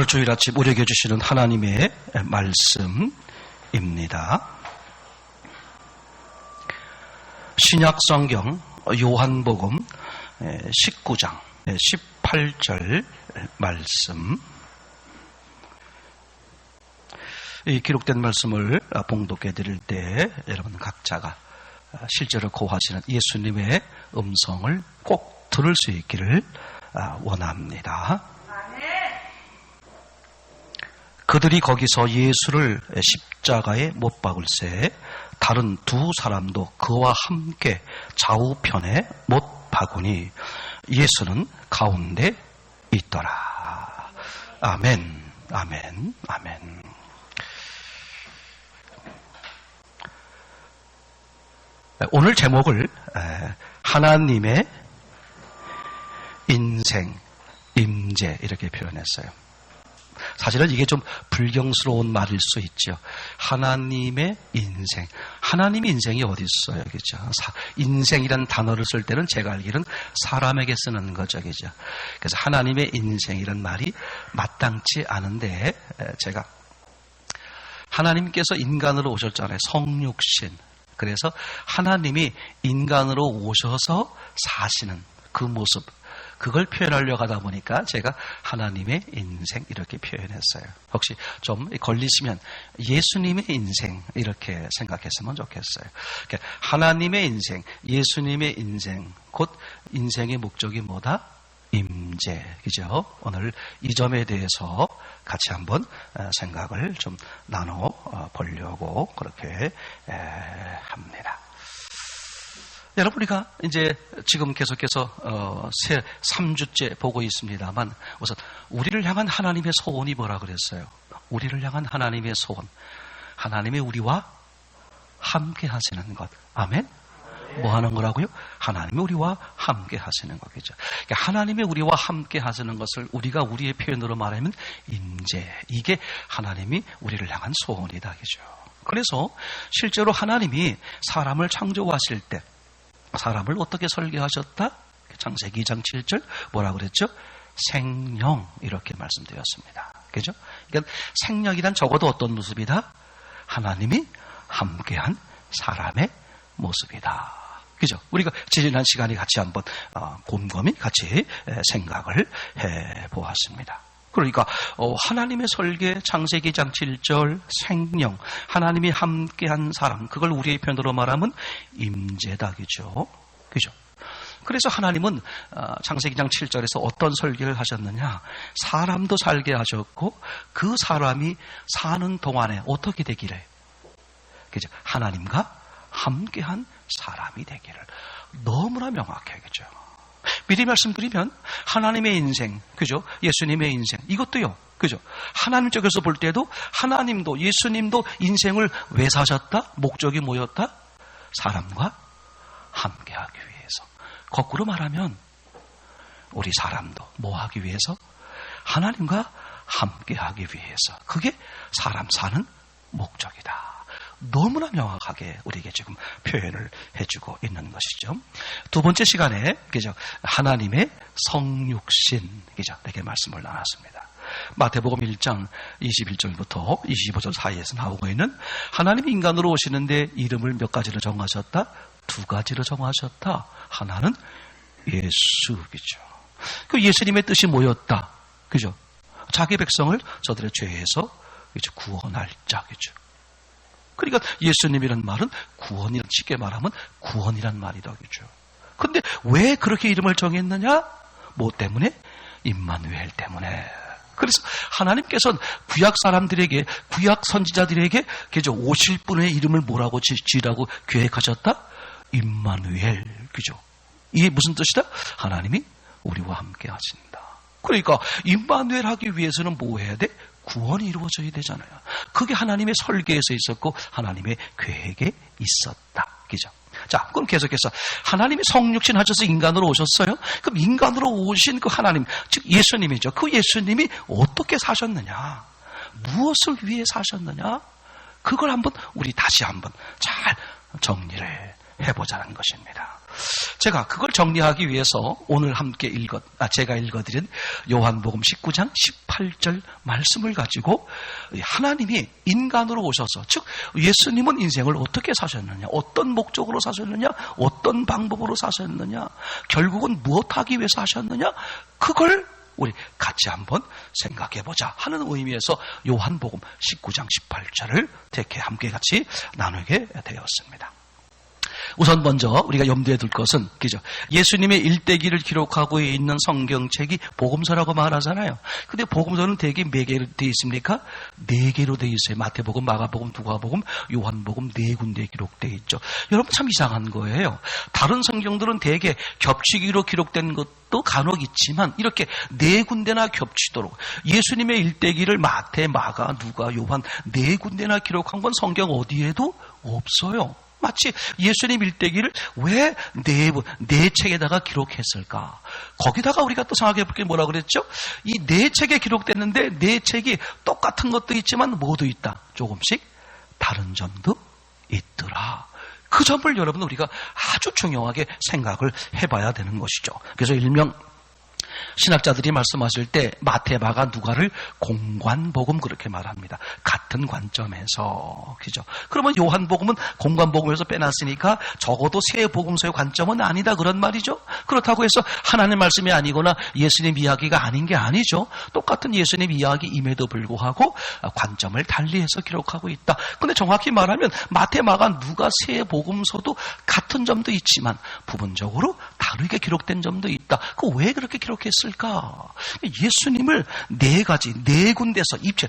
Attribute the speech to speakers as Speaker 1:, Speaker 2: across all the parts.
Speaker 1: 오늘 주일 아침 우리에게 주시는 하나님의 말씀입니다. 신약 성경 요한복음 19장 18절 말씀. 이 기록된 말씀을 봉독해 드릴 때 여러분 각자가 실제로 고하시는 예수님의 음성을 꼭 들을 수 있기를 원합니다. 그들이 거기서 예수를 십자가에 못 박을새 다른 두 사람도 그와 함께 좌우편에 못 박으니 예수는 가운데 있더라. 아멘, 아멘, 아멘. 오늘 제목을 하나님의 인생, 임재 이렇게 표현했어요. 사실은 이게 좀 불경스러운 말일 수 있죠. 하나님의 인생. 하나님의 인생이 어디 있어요, 그죠? 인생이란 단어를 쓸 때는 제가 알기로는 사람에게 쓰는 거죠, 그죠? 그래서 하나님의 인생이란 말이 마땅치 않은데, 제가 하나님께서 인간으로 오셨잖아요. 성육신. 그래서 하나님이 인간으로 오셔서 사시는 그 모습. 그걸 표현하려고 하다 보니까 제가 하나님의 인생 이렇게 표현했어요. 혹시 좀 걸리시면 예수님의 인생 이렇게 생각했으면 좋겠어요. 그러니까 하나님의 인생, 예수님의 인생, 곧 인생의 목적이 뭐다? 임재. 그죠? 오늘 이 점에 대해서 같이 한번 생각을 좀 나눠 보려고 그렇게 합니다. 여러분, 우리가 이제 지금 계속해서 3주째 보고 있습니다만, 우선 우리를 향한 하나님의 소원이 뭐라 그랬어요? 우리를 향한 하나님의 소원. 하나님이 우리와 함께 하시는 것. 아멘? 뭐 하는 거라고요? 하나님이 우리와 함께 하시는 거겠죠. 그러니까 하나님이 우리와 함께 하시는 것을 우리가 우리의 표현으로 말하면 임재. 이게 하나님이 우리를 향한 소원이다. 그죠? 그래서 실제로 하나님이 사람을 창조하실 때 사람을 어떻게 설계하셨다? 창세기 2장 7절 뭐라고 그랬죠? 생령 이렇게 말씀드렸습니다. 그죠? 그러니까 생령이란 적어도 어떤 모습이다? 하나님이 함께한 사람의 모습이다. 그죠? 우리가 지난 시간에 같이 한번 곰곰이 같이 생각을 해보았습니다. 그러니까 하나님의 설계 창세기 2장 7절 생령 하나님이 함께한 사람 그걸 우리의 표현으로 말하면 임재다. 그죠? 그죠? 그래서 하나님은 창세기 2장 7절에서 어떤 설계를 하셨느냐? 사람도 살게 하셨고 그 사람이 사는 동안에 어떻게 되기를? 그죠? 하나님과 함께한 사람이 되기를. 너무나 명확해. 그죠? 미리 말씀드리면 하나님의 인생, 그죠? 예수님의 인생, 이것도요, 그죠? 하나님 쪽에서 볼 때도 하나님도 예수님도 인생을 왜 사셨다? 목적이 뭐였다? 사람과 함께하기 위해서. 거꾸로 말하면 우리 사람도 뭐 하기 위해서? 하나님과 함께하기 위해서. 그게 사람 사는 목적이다. 너무나 명확하게 우리에게 지금 표현을 해주고 있는 것이죠. 두 번째 시간에, 그죠? 하나님의 성육신, 그죠? 이렇게 말씀을 나눴습니다. 마태복음 1장 21절부터 25절 사이에서 나오고 있는 하나님이 인간으로 오시는데 이름을 몇 가지로 정하셨다? 두 가지로 정하셨다. 하나는 예수, 그죠? 그 예수님의 뜻이 뭐였다? 그죠? 자기 백성을 저들의 죄에서 그죠? 구원할 자, 그죠? 그러니까 예수님이란 말은 구원이란, 쉽게 말하면 구원이란 말이다. 그죠? 근데 왜 그렇게 이름을 정했느냐? 뭐 때문에? 임마누엘 때문에. 그래서 하나님께서는 구약 사람들에게, 구약 선지자들에게 그죠? 오실 분의 이름을 뭐라고 지으라고 계획하셨다? 임마누엘. 그죠? 이게 무슨 뜻이다? 하나님이 우리와 함께 하신다. 그러니까 임마누엘 하기 위해서는 뭐 해야 돼? 구원이 이루어져야 되잖아요. 그게 하나님의 설계에서 있었고 하나님의 계획에 있었다. 그죠? 자, 그럼 계속해서 하나님이 성육신 하셔서 인간으로 오셨어요? 그럼 인간으로 오신 그 하나님, 즉 예수님이죠. 그 예수님이 어떻게 사셨느냐? 무엇을 위해 사셨느냐? 그걸 한번 우리 다시 한번 잘 정리를 해보자는 것입니다. 제가 그걸 정리하기 위해서 오늘 함께 제가 읽어드린 요한복음 19장 8절 말씀을 가지고 하나님이 인간으로 오셔서, 즉 예수님은 인생을 어떻게 사셨느냐, 어떤 목적으로 사셨느냐, 어떤 방법으로 사셨느냐, 결국은 무엇하기 위해서 하셨느냐, 그걸 우리 같이 한번 생각해보자 하는 의미에서 요한복음 19장 18절을 함께 같이 나누게 되었습니다. 우선 먼저 우리가 염두에 둘 것은, 그죠? 예수님의 일대기를 기록하고 있는 성경책이 복음서라고 말하잖아요. 근데 복음서는 대개 몇 개로 되어 있습니까? 4개로 되어 있어요. 마태복음, 마가복음, 누가복음, 요한복음 4군데 기록되어 있죠. 여러분 참 이상한 거예요. 다른 성경들은 대개 겹치기로 기록된 것도 간혹 있지만 이렇게 4군데나 겹치도록 예수님의 일대기를 마태, 마가, 누가, 요한 4군데나 기록한 건 성경 어디에도 없어요. 마치 예수님 일대기를 왜 네 책에다가 기록했을까? 거기다가 우리가 또 생각해 볼 게 뭐라 그랬죠? 이 4책에 기록됐는데 4책이 똑같은 것도 있지만 뭐도 있다. 조금씩 다른 점도 있더라. 그 점을 여러분 우리가 아주 중요하게 생각을 해봐야 되는 것이죠. 그래서 일명 신학자들이 말씀하실 때 마태, 마가, 누가를 공관복음 그렇게 말합니다. 같은 관점에서. 그죠? 그러면 요한복음은 공관복음에서 빼놨으니까 적어도 세 복음서의 관점은 아니다 그런 말이죠. 그렇다고 해서 하나님 말씀이 아니거나 예수님 이야기가 아닌 게 아니죠. 똑같은 예수님 이야기임에도 불구하고 관점을 달리해서 기록하고 있다. 근데 정확히 말하면 마태, 마가, 누가 세 복음서도 같은 점도 있지만 부분적으로 다르게 기록된 점도 있다. 그 왜 그렇게 기록했을까? 예수님을 4가지, 4군데서 입체,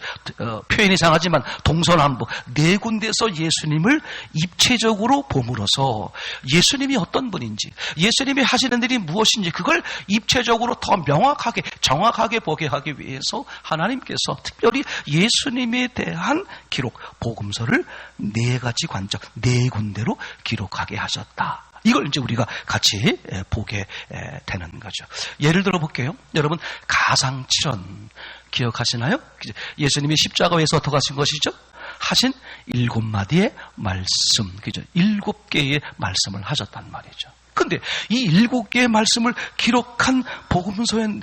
Speaker 1: 표현이 이상하지만 동서남북 4군데서 예수님을 입체적으로 보물어서 예수님이 어떤 분인지, 예수님이 하시는 일이 무엇인지 그걸 입체적으로 더 명확하게, 정확하게 보게 하기 위해서 하나님께서 특별히 예수님에 대한 기록, 복음서를 4가지 관점, 4군데로 기록하게 하셨다. 이걸 이제 우리가 같이 보게 되는 거죠. 예를 들어 볼게요. 여러분, 가상칠언 기억하시나요? 예수님이 십자가에서 어떻게 하신 것이죠? 하신 7마디의 말씀, 그죠? 7개의 말씀을 하셨단 말이죠. 근데 이 7개의 말씀을 기록한 복음서의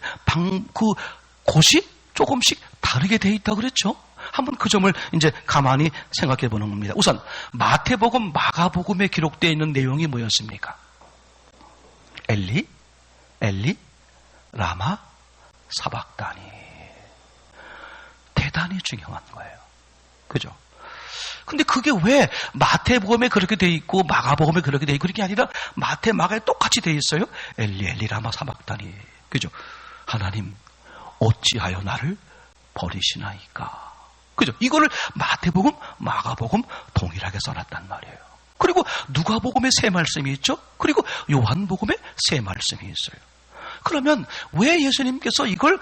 Speaker 1: 곳이 조금씩 다르게 되어 있다고 그랬죠? 한번 그 점을 이제 가만히 생각해 보는 겁니다. 우선 마태복음, 마가복음에 기록되어 있는 내용이 뭐였습니까? 엘리, 라마, 사박다니. 대단히 중요한 거예요. 그죠? 근데 그게 왜 마태복음에 그렇게 돼 있고 마가복음에 그렇게 돼 있고 그런 게 아니라 마태, 마가에 똑같이 돼 있어요? 엘리, 라마, 사박다니. 그죠? 하나님, 어찌하여 나를 버리시나이까? 그죠? 이거를 마태복음, 마가복음 동일하게 써놨단 말이에요. 그리고 누가복음에 3 말씀이 있죠? 그리고 요한복음에 3 말씀이 있어요. 그러면 왜 예수님께서 이걸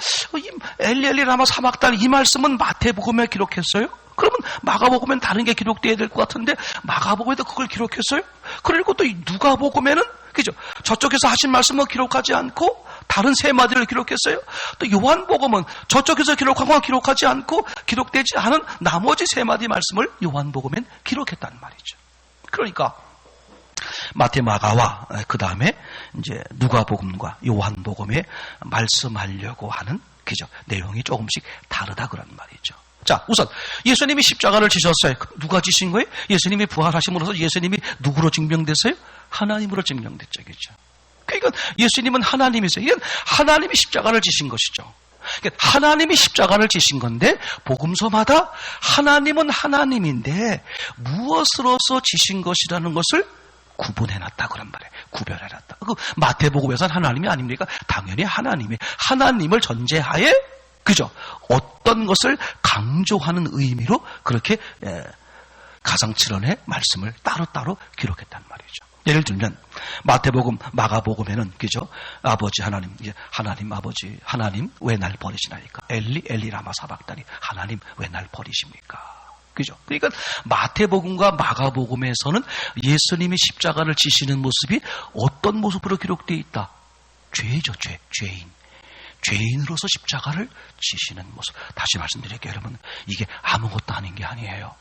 Speaker 1: 엘리 라마 사박단 이 말씀은 마태복음에 기록했어요? 그러면 마가복음엔 다른 게 기록돼야 될 것 같은데 마가복음에도 그걸 기록했어요? 그리고 또 누가복음에는 그죠? 저쪽에서 하신 말씀을 기록하지 않고 다른 3마디를 기록했어요. 또 요한복음은 저쪽에서 기록한 건 기록하지 않고 기록되지 않은 나머지 3마디 말씀을 요한복음엔 기록했단 말이죠. 그러니까 마태, 마가와 그 다음에 이제 누가복음과 요한복음에 말씀하려고 하는 그죠? 내용이 조금씩 다르다 그런 말이죠. 자, 우선 예수님이 십자가를 지셨어요. 누가 지신 거예요? 예수님이 부활하심으로써 예수님이 누구로 증명됐어요? 하나님으로 증명됐죠. 그렇죠? 그러니까 예수님은 하나님이세요. 이건 하나님이 십자가를 지신 것이죠. 그러니까 하나님이 십자가를 지신 건데 복음서마다 하나님은 하나님인데 무엇으로서 지신 것이라는 것을 구분해놨다 그런 말이에요. 구별해놨다. 그 마태복음에서는 하나님이 아닙니까? 당연히 하나님을 전제하에 그죠? 어떤 것을 강조하는 의미로 그렇게 가상칠언의 말씀을 따로따로 기록했단 말이죠. 예를 들면 마태복음, 마가복음에는 그죠? 아버지 하나님, 이제 하나님 아버지 하나님 왜 날 버리시나이까? 엘리 라마 사박다니 하나님 왜 날 버리십니까? 그죠? 그러니까 마태복음과 마가복음에서는 예수님이 십자가를 지시는 모습이 어떤 모습으로 기록되어 있다? 죄죠, 죄인. 죄인으로서 십자가를 지시는 모습. 다시 말씀드릴게요, 여러분. 이게 아무것도 아닌 게 아니에요.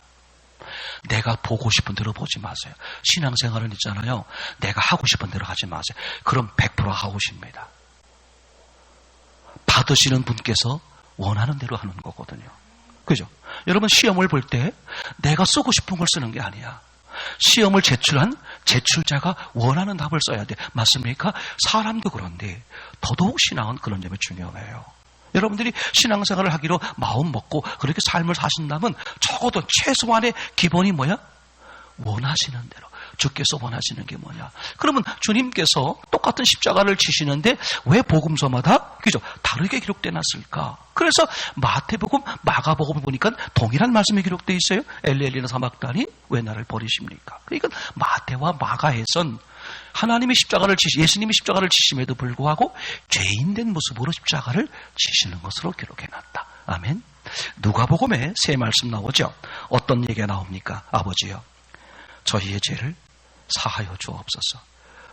Speaker 1: 내가 보고 싶은 대로 보지 마세요. 신앙생활은 있잖아요. 내가 하고 싶은 대로 하지 마세요. 그럼 100% 하고 싶습니다. 받으시는 분께서 원하는 대로 하는 거거든요. 그죠? 여러분 시험을 볼 때 내가 쓰고 싶은 걸 쓰는 게 아니야. 시험을 제출한 제출자가 원하는 답을 써야 돼. 맞습니까? 사람도 그런데 더더욱 신앙은 그런 점이 중요해요. 여러분들이 신앙생활을 하기로 마음 먹고 그렇게 삶을 사신다면 적어도 최소한의 기본이 뭐야? 원하시는 대로. 주께서 원하시는 게 뭐냐? 그러면 주님께서 똑같은 십자가를 지시는데 왜 복음서마다 그죠? 다르게 기록돼 놨을까? 그래서 마태복음, 마가복음 보니까 동일한 말씀이 기록돼 있어요. 엘리엘리나 사막다니 왜 나를 버리십니까? 그러니까 마태와 마가에선 하나님이 십자가를 예수님이 십자가를 지심에도 불구하고 죄인된 모습으로 십자가를 지시는 것으로 기록해 놨다. 아멘. 누가복음에 세 말씀 나오죠. 어떤 얘기가 나옵니까? 아버지요, 저희의 죄를 사하여 주옵소서.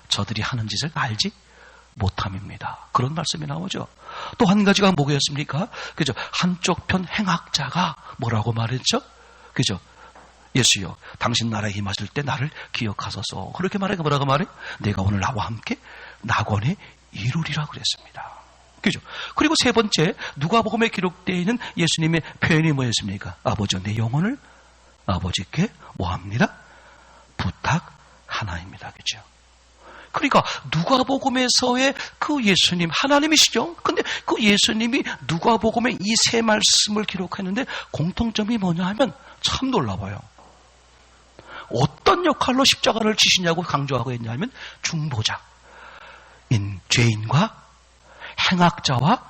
Speaker 1: 저들이 하는 짓을 알지 못함입니다. 그런 말씀이 나오죠. 또 한 가지가 뭐겠습니까? 그죠? 한쪽 편 행악자가 뭐라고 말했죠? 그죠? 예수여, 당신 나라에 임하실 때 나를 기억하소서. 그렇게 말하니까 뭐라고 말해? 내가 오늘 나와 함께 낙원에 이루리라 그랬습니다. 그죠? 그리고 세 번째, 누가복음에 기록되어 있는 예수님의 표현이 뭐였습니까? 아버지여, 내 영혼을 아버지께 뭐합니다? 부탁하나입니다. 그죠? 그러니까 누가복음에서의 그 예수님, 하나님이시죠? 근데 그 예수님이 누가복음에 이 세 말씀을 기록했는데 공통점이 뭐냐 하면 참 놀라워요. 어떤 역할로 십자가를 지시냐고 강조하고 있냐면 중보자, 죄인과 행악자와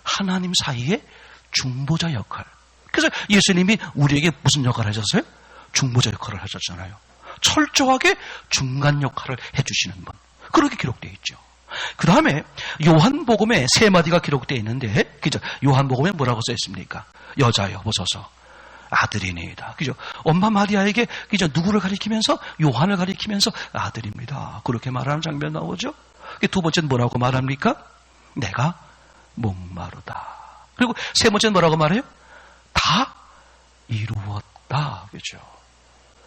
Speaker 1: 하나님 사이의 중보자 역할. 그래서 예수님이 우리에게 무슨 역할을 하셨어요? 중보자 역할을 하셨잖아요. 철저하게 중간 역할을 해주시는 분. 그렇게 기록되어 있죠. 그 다음에 요한복음에 세 마디가 기록되어 있는데, 그죠? 요한복음에 뭐라고 써 있습니까? 여자여 보소서 아들이니이다. 그죠? 엄마 마리아에게 그죠? 누구를 가리키면서? 요한을 가리키면서 아들입니다. 그렇게 말하는 장면 나오죠. 두 번째는 뭐라고 말합니까? 내가 목마르다. 그리고 세 번째는 뭐라고 말해요? 다 이루었다. 그죠?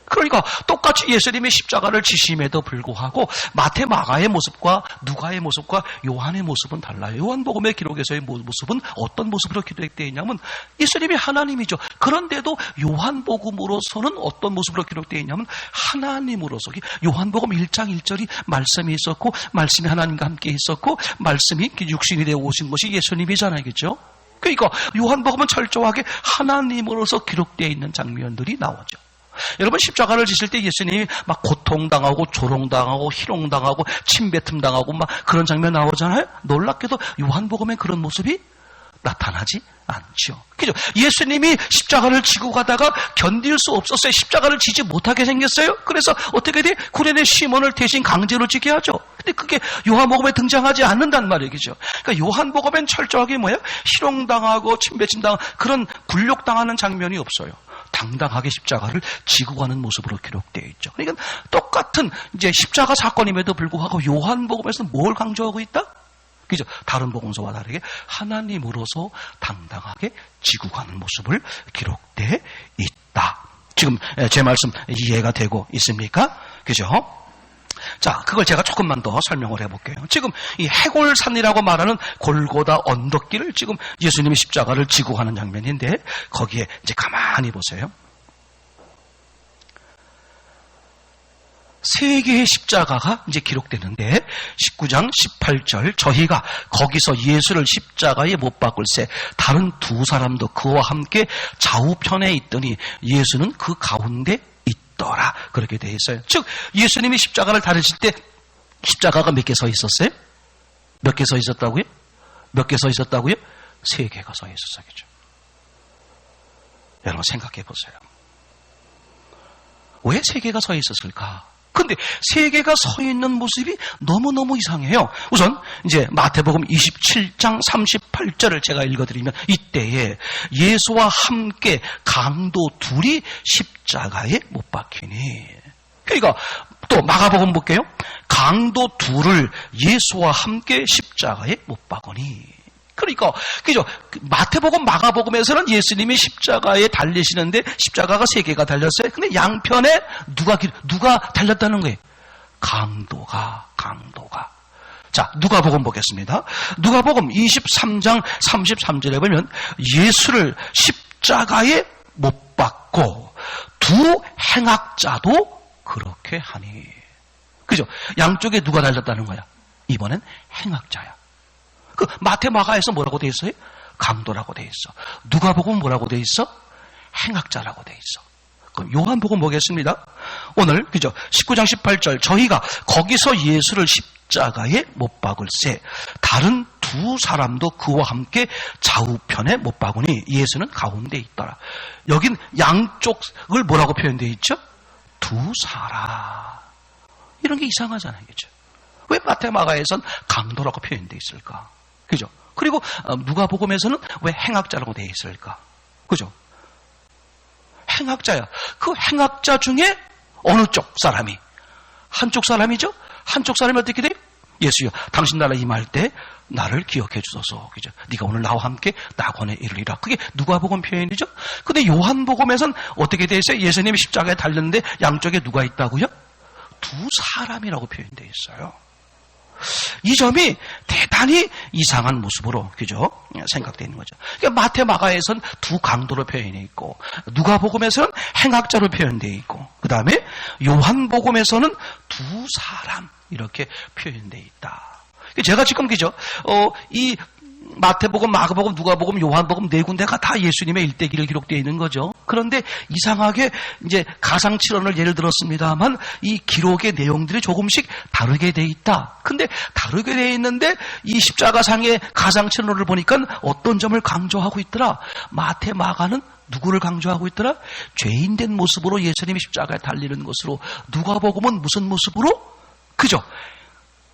Speaker 1: 그러니까 똑같이 예수님의 십자가를 지심에도 불구하고 마태, 마가의 모습과 누가의 모습과 요한의 모습은 달라요. 요한복음의 기록에서의 모습은 어떤 모습으로 기록되어 있냐면 예수님이 하나님이죠. 그런데도 요한복음으로서는 어떤 모습으로 기록되어 있냐면 하나님으로서. 요한복음 1장 1절이 말씀이 있었고 말씀이 하나님과 함께 있었고 말씀이 육신이 되어 오신 것이 예수님이잖아요. 그렇죠? 그러니까 요한복음은 철저하게 하나님으로서 기록되어 있는 장면들이 나오죠. 여러분 십자가를 지실 때 예수님이 막 고통당하고 조롱당하고 희롱당하고 침뱉음당하고 막 그런 장면 나오잖아요. 놀랍게도 요한복음에 그런 모습이 나타나지 않죠. 그죠? 예수님이 십자가를 지고 가다가 견딜 수 없었어요. 십자가를 지지 못하게 생겼어요. 그래서 어떻게 돼? 구레네 시몬을 대신 강제로 지게 하죠. 근데 그게 요한복음에 등장하지 않는단 말이에요. 그죠? 그러니까 요한복음엔 철저하게 뭐예요? 희롱당하고 침뱉음당하고 그런 굴욕당하는 장면이 없어요. 당당하게 십자가를 지고 가는 모습으로 기록되어 있죠. 그러니까 똑같은 이제 십자가 사건임에도 불구하고 요한복음에서는 뭘 강조하고 있다? 그죠? 다른 복음서와 다르게 하나님으로서 당당하게 지고 가는 모습을 기록되어 있다. 지금 제 말씀 이해가 되고 있습니까? 그죠? 자, 그걸 제가 조금만 더 설명을 해볼게요. 지금 이 해골산이라고 말하는 골고다 언덕길을 지금 예수님이 십자가를 지고 가는 장면인데 거기에 이제 가만히 보세요. 세 개의 십자가가 이제 기록되는데 19장 18절 저희가 거기서 예수를 십자가에 못 박을새 다른 두 사람도 그와 함께 좌우편에 있더니 예수는 그 가운데 있더라. 그렇게 되어 있어요. 즉 예수님이 십자가를 다루실 때 십자가가 몇 개 서 있었어요? 몇 개 서 있었다고요? 몇 개 서 있었다고요? 세 개가 서 있었어요. 그죠? 여러분 생각해 보세요. 왜 세 개가 서 있었을까? 근데 세 개가 서 있는 모습이 너무너무 이상해요. 우선 이제 마태복음 27장 38절을 제가 읽어드리면 이때에 예수와 함께 강도 둘이 십자가에 못 박히니. 그러니까 또 마가복음 볼게요. 강도 둘을 예수와 함께 십자가에 못 박으니. 그러니까 그죠? 마태복음, 마가복음에서는 예수님이 십자가에 달리시는데 십자가가 세 개가 달렸어요. 근데 양편에 누가 달렸다는 거예요? 강도가. 자, 누가복음 보겠습니다. 누가복음 23장 33절에 보면 예수를 십자가에 못 박고 두 행악자도 그렇게 하니. 그죠? 양쪽에 누가 달렸다는 거야? 이번엔 행악자야. 그 마태 마가에서 뭐라고 돼 있어요? 강도라고 돼 있어. 누가복음 뭐라고 돼 있어? 행악자라고 돼 있어. 그럼 요한복음 보겠습니다. 오늘 그죠? 19장 18절 저희가 거기서 예수를 십자가에 못 박을세 다른 두 사람도 그와 함께 좌우편에 못 박으니 예수는 가운데 있더라. 여긴 양쪽을 뭐라고 표현되어 있죠? 두 사람. 이런 게 이상하잖아요. 그죠? 왜 마태 마가에선 강도라고 표현되어 있을까? 그죠? 그리고 누가복음에서는 왜 행악자라고 되어 있을까? 그죠? 행악자야. 그 행악자 중에 어느 쪽 사람이? 한쪽 사람이죠? 한쪽 사람이 어떻게 돼요? 예수여, 당신 나라 임할 때 나를 기억해 주소서. 그죠? 네가 오늘 나와 함께 낙원에 이르리라. 그게 누가복음 표현이죠? 근데 요한복음에서는 어떻게 돼 있어요? 예수님이 십자가에 달렸는데 양쪽에 누가 있다고요? 두 사람이라고 표현되어 있어요. 이 점이 대단히 이상한 모습으로 그죠? 생각되는 거죠. 그러니까 마태 마가에서는 두 강도로 표현되어 있고 누가복음에서는 행악자로 표현되어 있고 그 다음에 요한복음에서는 두 사람 이렇게 표현되어 있다. 제가 지금 그죠? 이 마태복음, 마가복음, 누가복음, 요한복음 네 군데가 다 예수님의 일대기를 기록되어 있는 거죠. 그런데 이상하게 이제 가상칠언을 예를 들었습니다만 이 기록의 내용들이 조금씩 다르게 돼 있다. 근데 다르게 돼 있는데 이 십자가상의 가상칠언을 보니까 어떤 점을 강조하고 있더라. 마태, 마가는 누구를 강조하고 있더라? 죄인된 모습으로 예수님이 십자가에 달리는 것으로 누가복음은 무슨 모습으로? 그죠?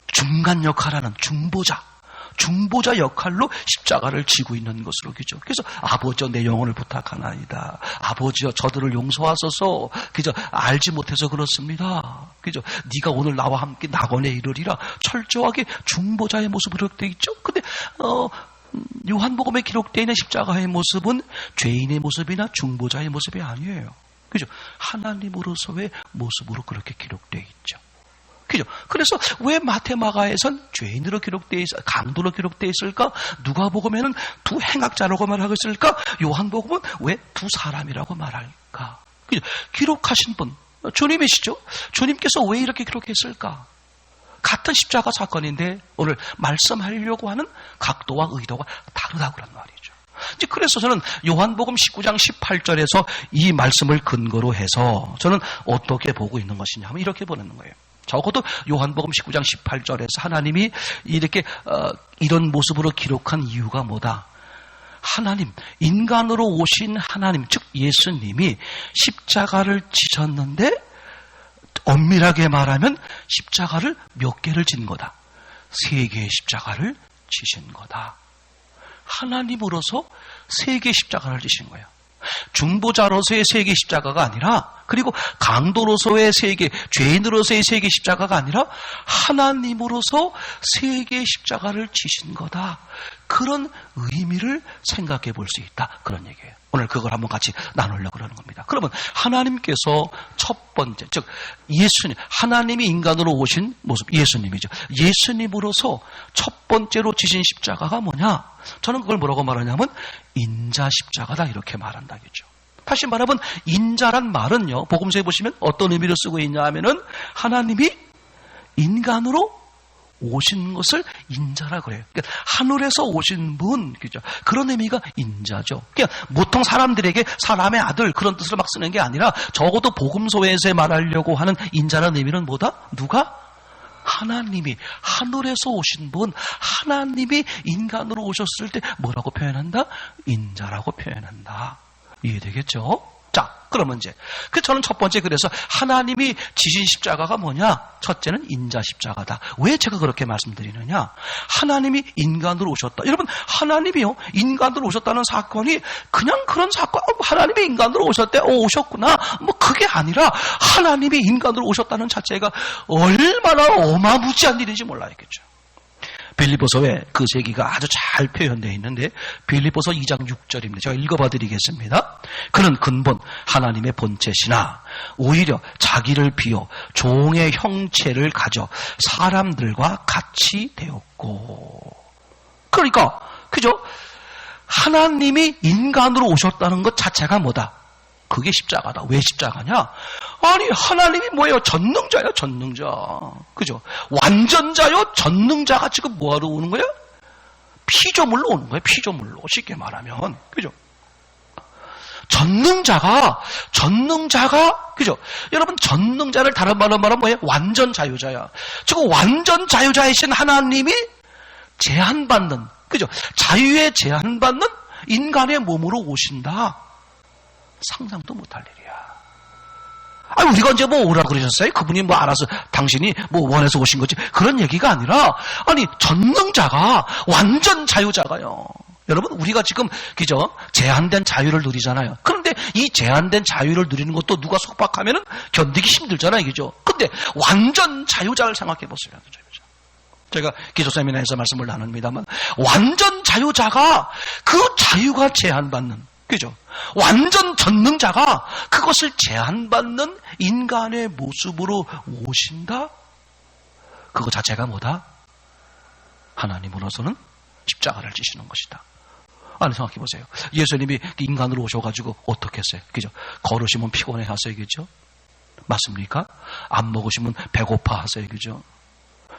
Speaker 1: 중간 역할하는 중보자 역할로 십자가를 지고 있는 것으로 그죠. 그래서 아버지여 내 영혼을 부탁하나이다. 아버지여 저들을 용서하소서. 그죠. 알지 못해서 그렇습니다. 그죠. 네가 오늘 나와 함께 낙원에 이르리라. 철저하게 중보자의 모습으로 기록되어 있죠. 근데 요한복음에 기록되어 있는 십자가의 모습은 죄인의 모습이나 중보자의 모습이 아니에요. 그죠. 하나님으로서의 모습으로 그렇게 기록되어 있죠. 그죠? 그래서 왜 마태마가에선 죄인으로 기록되어 있어, 강도로 기록되어 있을까? 누가복음에는 두 행악자라고 말하고 있을까? 요한복음은 왜 두 사람이라고 말할까? 그죠? 기록하신 분, 주님이시죠? 주님께서 왜 이렇게 기록했을까? 같은 십자가 사건인데 오늘 말씀하려고 하는 각도와 의도가 다르다고 그런 말이죠. 이제 그래서 저는 요한복음 19장 18절에서 이 말씀을 근거로 해서 저는 어떻게 보고 있는 것이냐 하면 이렇게 보는 거예요. 적어도 요한복음 19장 18절에서 하나님이 이렇게 이런 모습으로 기록한 이유가 뭐다? 하나님, 인간으로 오신 하나님, 즉 예수님이 십자가를 지셨는데 엄밀하게 말하면 십자가를 몇 개를 진 거다? 3개의 십자가를 지신 거다. 하나님으로서 3개의 십자가를 지신 거예요. 중보자로서의 3개의 십자가가 아니라 그리고 강도로서의 3개, 죄인으로서의 3개의 십자가가 아니라 하나님으로서 3개의 십자가를 지신 거다. 그런 의미를 생각해 볼 수 있다. 그런 얘기예요. 오늘 그걸 한번 같이 나누려고 그러는 겁니다. 그러면 하나님께서 첫 번째, 즉 예수님, 하나님이 인간으로 오신 모습, 예수님이죠. 예수님으로서 첫 번째로 지신 십자가가 뭐냐? 저는 그걸 뭐라고 말하냐면 인자 십자가다 이렇게 말한다겠죠. 다시 말하면 인자란 말은요, 복음서에 보시면 어떤 의미로 쓰고 있냐 하면은 하나님이 인간으로 오신 것을 인자라 그래요. 그러니까 하늘에서 오신 분, 그죠? 그런 의미가 인자죠. 그러니까 보통 사람들에게 사람의 아들 그런 뜻을 막 쓰는 게 아니라 적어도 복음서에서 말하려고 하는 인자라는 의미는 뭐다? 누가? 하나님이 하늘에서 오신 분, 하나님이 인간으로 오셨을 때 뭐라고 표현한다? 인자라고 표현한다. 이해되겠죠? 자, 그러면 이제 저는 첫 번째 그래서 하나님이 지신 십자가가 뭐냐? 첫째는 인자 십자가다. 왜 제가 그렇게 말씀드리느냐? 하나님이 인간으로 오셨다. 여러분, 하나님이요 인간으로 오셨다는 사건이 그냥 그런 사건, 하나님이 인간으로 오셨대, 오셨구나. 뭐 그게 아니라 하나님이 인간으로 오셨다는 자체가 얼마나 어마무지한 일인지 몰라야겠죠. 빌립보서에 그 세기가 아주 잘 표현되어 있는데 빌립보서 2장 6절입니다. 제가 읽어봐 드리겠습니다. 그는 근본 하나님의 본체시나 오히려 자기를 비워 종의 형체를 가져 사람들과 같이 되었고. 그러니까 그죠? 하나님이 인간으로 오셨다는 것 자체가 뭐다? 그게 십자가다. 왜 십자가냐? 아니, 하나님이 뭐예요? 전능자예요, 전능자. 그죠? 완전자요, 전능자가 지금 뭐하러 오는 거예요? 피조물로 오는 거예요, 피조물로. 쉽게 말하면. 그죠? 전능자가, 그죠? 여러분, 전능자를 다른 말로 말하면 뭐예요? 완전 자유자야. 지금 완전 자유자이신 하나님이 제한받는, 그죠? 자유에 제한받는 인간의 몸으로 오신다. 상상도 못할 일이야. 아니, 우리가 언제 뭐 오라 그러셨어요? 그분이 뭐 알아서 당신이 뭐 원해서 오신 거지. 그런 얘기가 아니라, 아니, 전능자가, 완전 자유자가요. 여러분, 우리가 지금, 그죠? 제한된 자유를 누리잖아요. 그런데 이 제한된 자유를 누리는 것도 누가 속박하면은 견디기 힘들잖아요. 그죠? 근데 완전 자유자를 생각해 보세요. 제가 기조 세미나에서 말씀을 나눕니다만, 완전 자유자가 그 자유가 제한받는, 그죠? 완전 전능자가 그것을 제한받는 인간의 모습으로 오신다? 그거 자체가 뭐다? 하나님으로서는 십자가를 지시는 것이다. 아니, 생각해 보세요. 예수님이 인간으로 오셔가지고 어떻게 했어요? 그죠? 걸으시면 피곤해 하세요. 그죠? 맞습니까? 안 먹으시면 배고파 하세요. 그죠?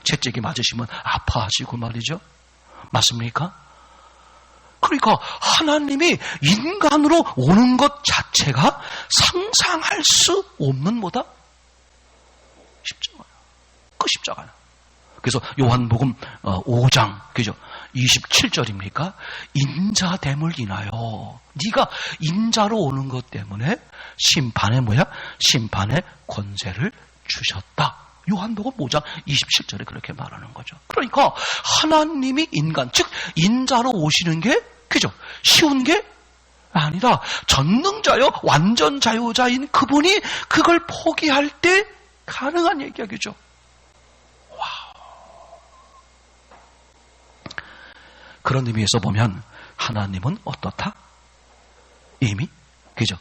Speaker 1: 채찍이 맞으시면 아파하시고 말이죠. 맞습니까? 그러니까 하나님이 인간으로 오는 것 자체가 상상할 수 없는 뭐다? 십자가야. 그 십자가야. 그래서 요한복음 5장, 그죠? 27절입니까? 인자됨을 인하여 네가 인자로 오는 것 때문에 심판의 뭐야? 심판의 권세를 주셨다. 요한복음 5장 27절에 그렇게 말하는 거죠. 그러니까 하나님이 인간, 즉 인자로 오시는 게 그죠? 쉬운 게 아니라 전능자요, 완전 자유자인 그분이 그걸 포기할 때 가능한 얘기야, 그죠? 와우. 그런 의미에서 보면 하나님은 어떻다? 이미 그죠?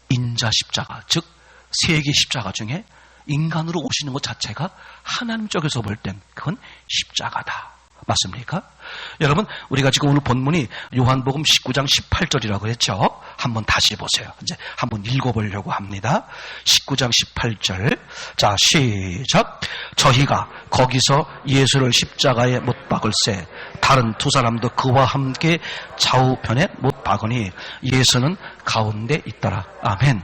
Speaker 1: 인자 십자가, 즉 세계 십자가 중에 인간으로 오시는 것 자체가 하나님 쪽에서 볼 땐 그건 십자가다. 맞습니까? 여러분, 우리가 지금 오늘 본문이 요한복음 19장 18절이라고 했죠. 한번 다시 보세요. 이제 한번 읽어보려고 합니다. 19장 18절. 자, 시작. 저희가 거기서 예수를 십자가에 못 박을새 다른 두 사람도 그와 함께 좌우편에 못 박으니 예수는 가운데 있더라. 아멘.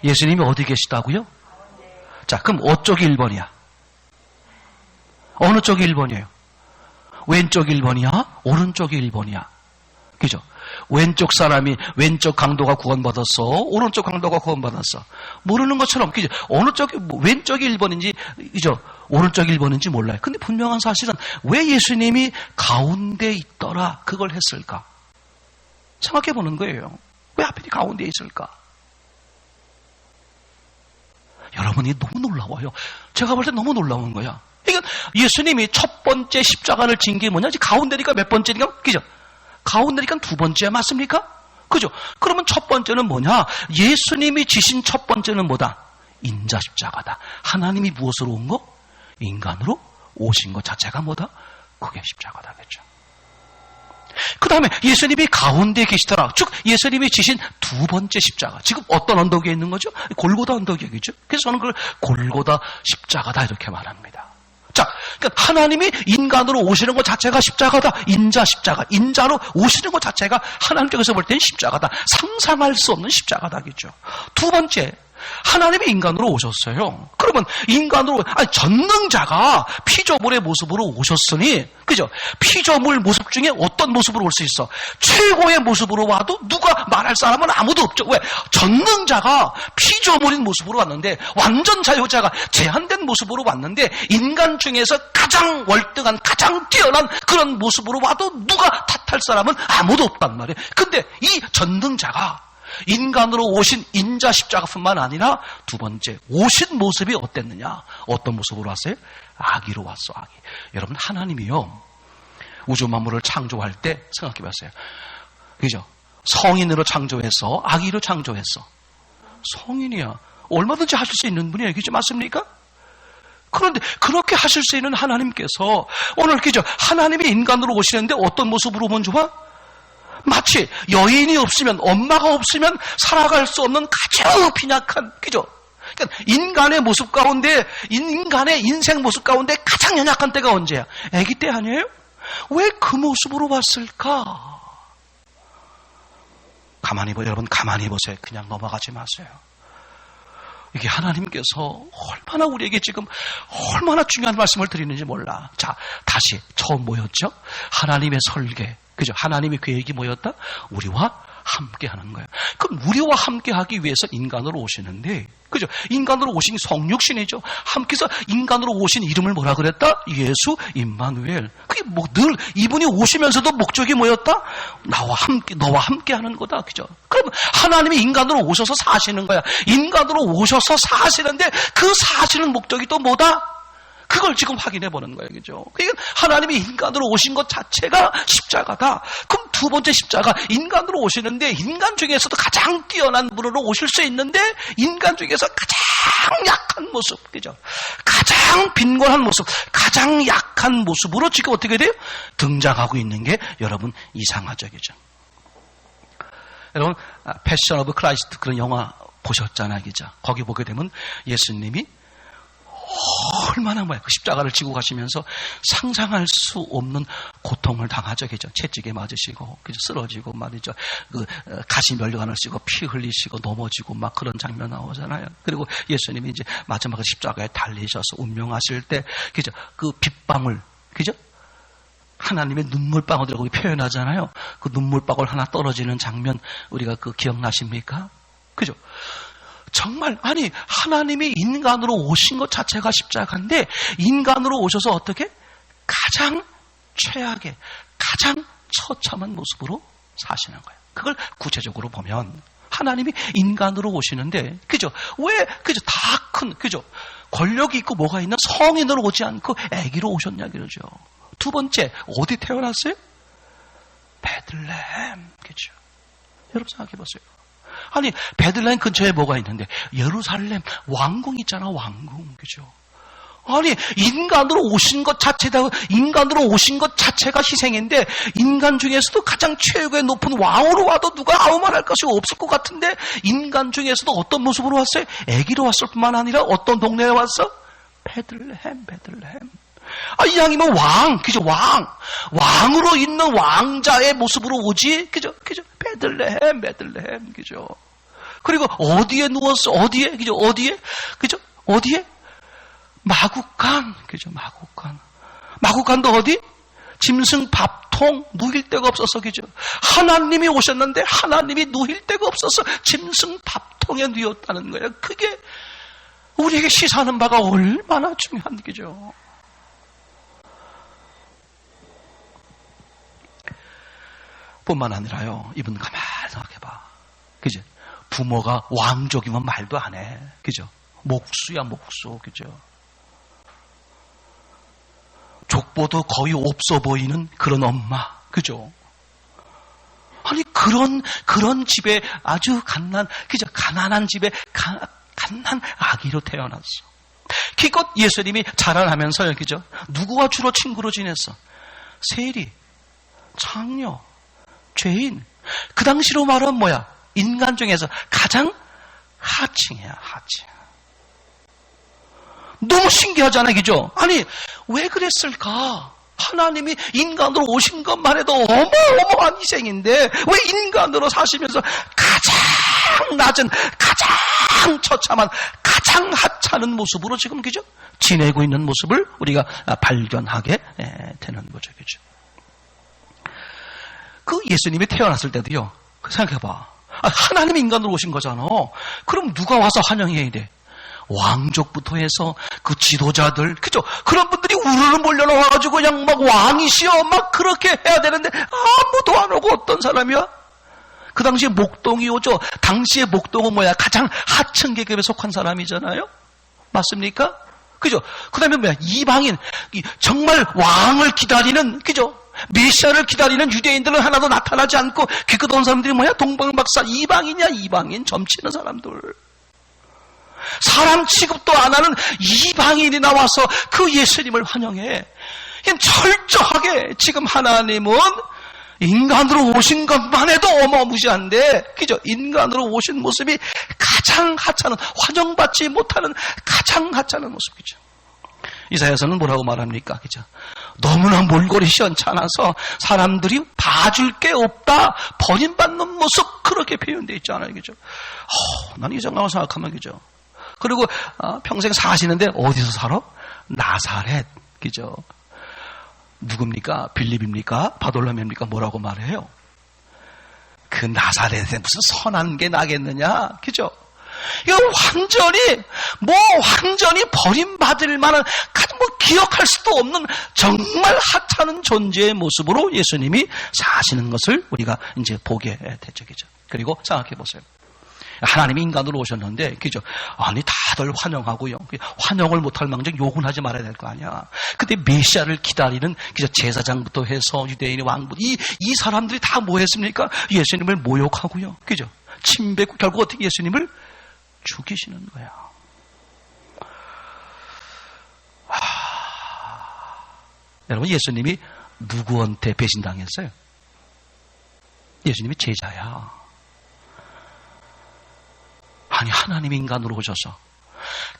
Speaker 1: 예수님이 어디 계시다고요? 자, 그럼 어쪽이 1번이야? 어느 쪽이 1번이에요? 왼쪽이 1번이야? 오른쪽이 1번이야? 그죠? 왼쪽 사람이 왼쪽 강도가 구원받았어? 오른쪽 강도가 구원받았어? 모르는 것처럼, 그죠? 어느 쪽이, 왼쪽이 1번인지, 그죠? 오른쪽이 1번인지 몰라요. 근데 분명한 사실은 왜 예수님이 가운데 있더라? 그걸 했을까? 생각해 보는 거예요. 왜 하필이 가운데 있을까? 여러분이 너무 놀라워요. 제가 볼 때 너무 놀라운 거야. 이건 예수님이 첫 번째 십자가를 진 게 뭐냐? 가운데니까 몇 번째니까? 그죠? 가운데니까 두 번째 맞습니까? 그죠? 그러면 첫 번째는 뭐냐? 예수님이 지신 첫 번째는 뭐다? 인자 십자가다. 하나님이 무엇으로 온 거? 인간으로 오신 것 자체가 뭐다? 그게 십자가다겠죠. 그 다음에 예수님이 가운데 계시더라. 즉 예수님이 지신 두 번째 십자가. 지금 어떤 언덕 위에 있는 거죠? 골고다 언덕이겠죠. 그래서 저는 그걸 골고다 십자가다 이렇게 말합니다. 자, 그러니까 하나님이 인간으로 오시는 것 자체가 십자가다. 인자 십자가. 인자로 오시는 것 자체가 하나님 쪽에서 볼 때는 십자가다. 상상할 수 없는 십자가다겠죠. 두 번째, 하나님이 인간으로 오셨어요. 그러면 인간으로, 아니, 전능자가 피조물의 모습으로 오셨으니, 그죠? 피조물 모습 중에 어떤 모습으로 올 수 있어? 최고의 모습으로 와도 누가 말할 사람은 아무도 없죠. 왜? 전능자가 피조물인 모습으로 왔는데, 완전 자유자가 제한된 모습으로 왔는데, 인간 중에서 가장 월등한, 가장 뛰어난 그런 모습으로 와도 누가 탓할 사람은 아무도 없단 말이에요. 근데 이 전능자가 인간으로 오신 인자 십자가뿐만 아니라 두 번째 오신 모습이 어땠느냐? 어떤 모습으로 왔어요? 아기로 왔어, 아기. 여러분, 하나님이요 우주 만물을 창조할 때 생각해 봤어요. 그죠? 성인으로 창조해서 아기로 창조했어. 성인이야. 얼마든지 하실 수 있는 분이에요. 그죠? 맞습니까? 그런데 그렇게 하실 수 있는 하나님께서 오늘 그죠? 하나님이 인간으로 오시는데 어떤 모습으로 오면 좋아? 마치 여인이 없으면, 엄마가 없으면 살아갈 수 없는 가장 빈약한, 그죠? 그러니까 인간의 모습 가운데, 인간의 인생 모습 가운데 가장 연약한 때가 언제야? 아기 때 아니에요? 왜 그 모습으로 왔을까? 여러분 가만히 보세요. 그냥 넘어가지 마세요. 이게 하나님께서 얼마나 우리에게 지금 얼마나 중요한 말씀을 드리는지 몰라. 자, 다시 처음 뭐였죠? 하나님의 설계, 그죠? 하나님의 계획이 뭐였다? 우리와 함께 하는 거예요. 그럼 우리와 함께 하기 위해서 인간으로 오시는데, 그죠? 인간으로 오신 성육신이죠. 함께서 인간으로 오신 이름을 뭐라 그랬다? 예수 임마누엘. 그게 뭐 늘 이분이 오시면서도 목적이 뭐였다? 너와 함께 하는 거다. 그죠? 그럼 하나님이 인간으로 오셔서 사시는 거야. 인간으로 오셔서 사시는데 그 사시는 목적이 또 뭐다? 그걸 지금 확인해 보는 거예요. 그죠? 그러니까 하나님이 인간으로 오신 것 자체가 십자가다. 그럼 두 번째 십자가, 인간으로 오시는데 인간 중에서도 가장 뛰어난 분으로 오실 수 있는데 인간 중에서 가장 약한 모습, 그죠? 가장 빈곤한 모습, 가장 약한 모습으로 지금 어떻게 돼요? 등장하고 있는 게 여러분 이상하죠. 그죠? 여러분 패션 오브 크라이스트 그런 영화 보셨잖아요. 그죠? 거기 보게 되면 예수님이 얼마나 그 십자가를 지고 가시면서 상상할 수 없는 고통을 당하죠. 그죠? 채찍에 맞으시고, 그죠? 쓰러지고 말이죠. 가시 멸류관을 쓰고 피 흘리시고 넘어지고 막 그런 장면 나오잖아요. 그리고 예수님이 이제 마지막에 십자가에 달리셔서 운명하실 때, 그죠? 그 빗방울, 그죠? 하나님의 눈물방울이라고 표현하잖아요. 그 눈물방울 하나 떨어지는 장면 우리가 기억나십니까? 그죠? 정말 아니 하나님이 인간으로 오신 것 자체가 십자가인데 인간으로 오셔서 어떻게? 가장 최악의 가장 처참한 모습으로 사시는 거예요. 그걸 구체적으로 보면 하나님이 인간으로 오시는데 그죠? 왜 그죠? 다 큰 그죠? 권력이 있고 뭐가 있는 성인으로 오지 않고 아기로 오셨냐 그러죠. 두 번째 어디 태어났어요? 베들레헴. 그죠? 여러분 생각해 보세요. 아니 베들레헴 근처에 뭐가 있는데 예루살렘 왕궁 있잖아. 왕궁. 그죠? 아니 인간으로 오신 것 자체가 인간으로 오신 것 자체가 희생인데 인간 중에서도 가장 최고의 높은 왕으로 와도 누가 아무 말할 것이 없을 것 같은데 인간 중에서도 어떤 모습으로 왔어요? 아기로 왔을 뿐만 아니라 어떤 동네에 왔어? 베들레헴. 이 양이면 왕, 그죠? 왕으로 있는 왕자의 모습으로 오지, 그죠? 베들레헴, 그죠? 그리고 어디에 누웠어? 어디에, 그죠? 어디에? 마구간, 그죠? 마구간도 어디? 짐승 밥통 누일 데가 없어서, 그죠? 하나님이 오셨는데 하나님이 누일 데가 없어서 짐승 밥통에 누웠다는 거예요. 그게 우리에게 시사하는 바가 얼마나 중요한 거죠. 뿐만 아니라요, 이분 가만히 생각해봐. 그죠? 부모가 왕족이면 말도 안 해. 그죠? 목수야, 목수. 그죠? 족보도 거의 없어 보이는 그런 엄마. 그죠? 아니, 그런 집에 아주 가난한 집에 갓난 아기로 태어났어. 기껏 예수님이 자라나면서요, 그죠? 누구와 주로 친구로 지냈어? 세리, 창녀, 죄인. 그 당시로 말하면 뭐야? 인간 중에서 가장 하층이야, 하층. 너무 신기하잖아요, 그죠? 아니, 왜 그랬을까? 하나님이 인간으로 오신 것만 해도 어마어마한 희생인데 왜 인간으로 사시면서 가장 낮은, 가장 처참한, 가장 하찮은 모습으로 지금, 그죠? 지내고 있는 모습을 우리가 발견하게 되는 거죠, 그죠? 그 예수님이 태어났을 때도요, 생각해봐. 하나님이 인간으로 오신 거잖아. 그럼 누가 와서 환영해야 돼? 왕족부터 해서 그 지도자들, 그죠? 그런 분들이 우르르 몰려나와가지고 그냥 막 왕이시여 막 그렇게 해야 되는데 아무도 안 오고 어떤 사람이야? 그 당시에 목동이 오죠. 당시에 목동은 뭐야? 가장 하층 계급에 속한 사람이잖아요. 맞습니까? 그죠? 그 다음에 뭐야? 이방인, 정말 왕을 기다리는, 그죠? 메시아를 기다리는 유대인들은 하나도 나타나지 않고 기껏 온 사람들이 뭐야? 동방박사, 이방인이야, 이방인. 점치는 사람들. 사람 취급도 안 하는 이방인이 나와서 그 예수님을 환영해. 철저하게 지금 하나님은 인간으로 오신 것만 해도 어마무시한데, 그죠? 인간으로 오신 모습이 가장 하찮은, 환영받지 못하는 가장 하찮은 모습이죠. 이사야서는 뭐라고 말합니까? 그죠? 너무나 몰골이 시원찮아서 사람들이 봐줄 게 없다, 버림받는 모습, 그렇게 표현되어 있지 않아요? 그죠? 난 이 정도로 생각하면, 그죠? 그리고 평생 사시는데 어디서 살아? 나사렛, 그죠? 누굽니까? 빌립입니까? 바돌로메입니까? 뭐라고 말해요? 그 나사렛에 무슨 선한 게 나겠느냐? 그죠? 이거 완전히 버림받을 만한, 기억할 수도 없는 정말 하찮은 존재의 모습으로 예수님이 사시는 것을 우리가 이제 보게 되죠. 그죠? 그리고 생각해 보세요. 하나님이 인간으로 오셨는데, 그죠? 아니, 다들 환영하고요. 환영을 못할 망정 욕은 하지 말아야 될 거 아니야. 근데 메시아를 기다리는, 그죠? 제사장부터 해서 유대인의 왕부, 이 사람들이 다 뭐 했습니까? 예수님을 모욕하고요. 그죠? 침뱉고 결국 어떻게 예수님을 죽이시는 거야. 여러분, 예수님이 누구한테 배신당했어요? 예수님이 제자야. 아니, 하나님이 인간으로 오셔서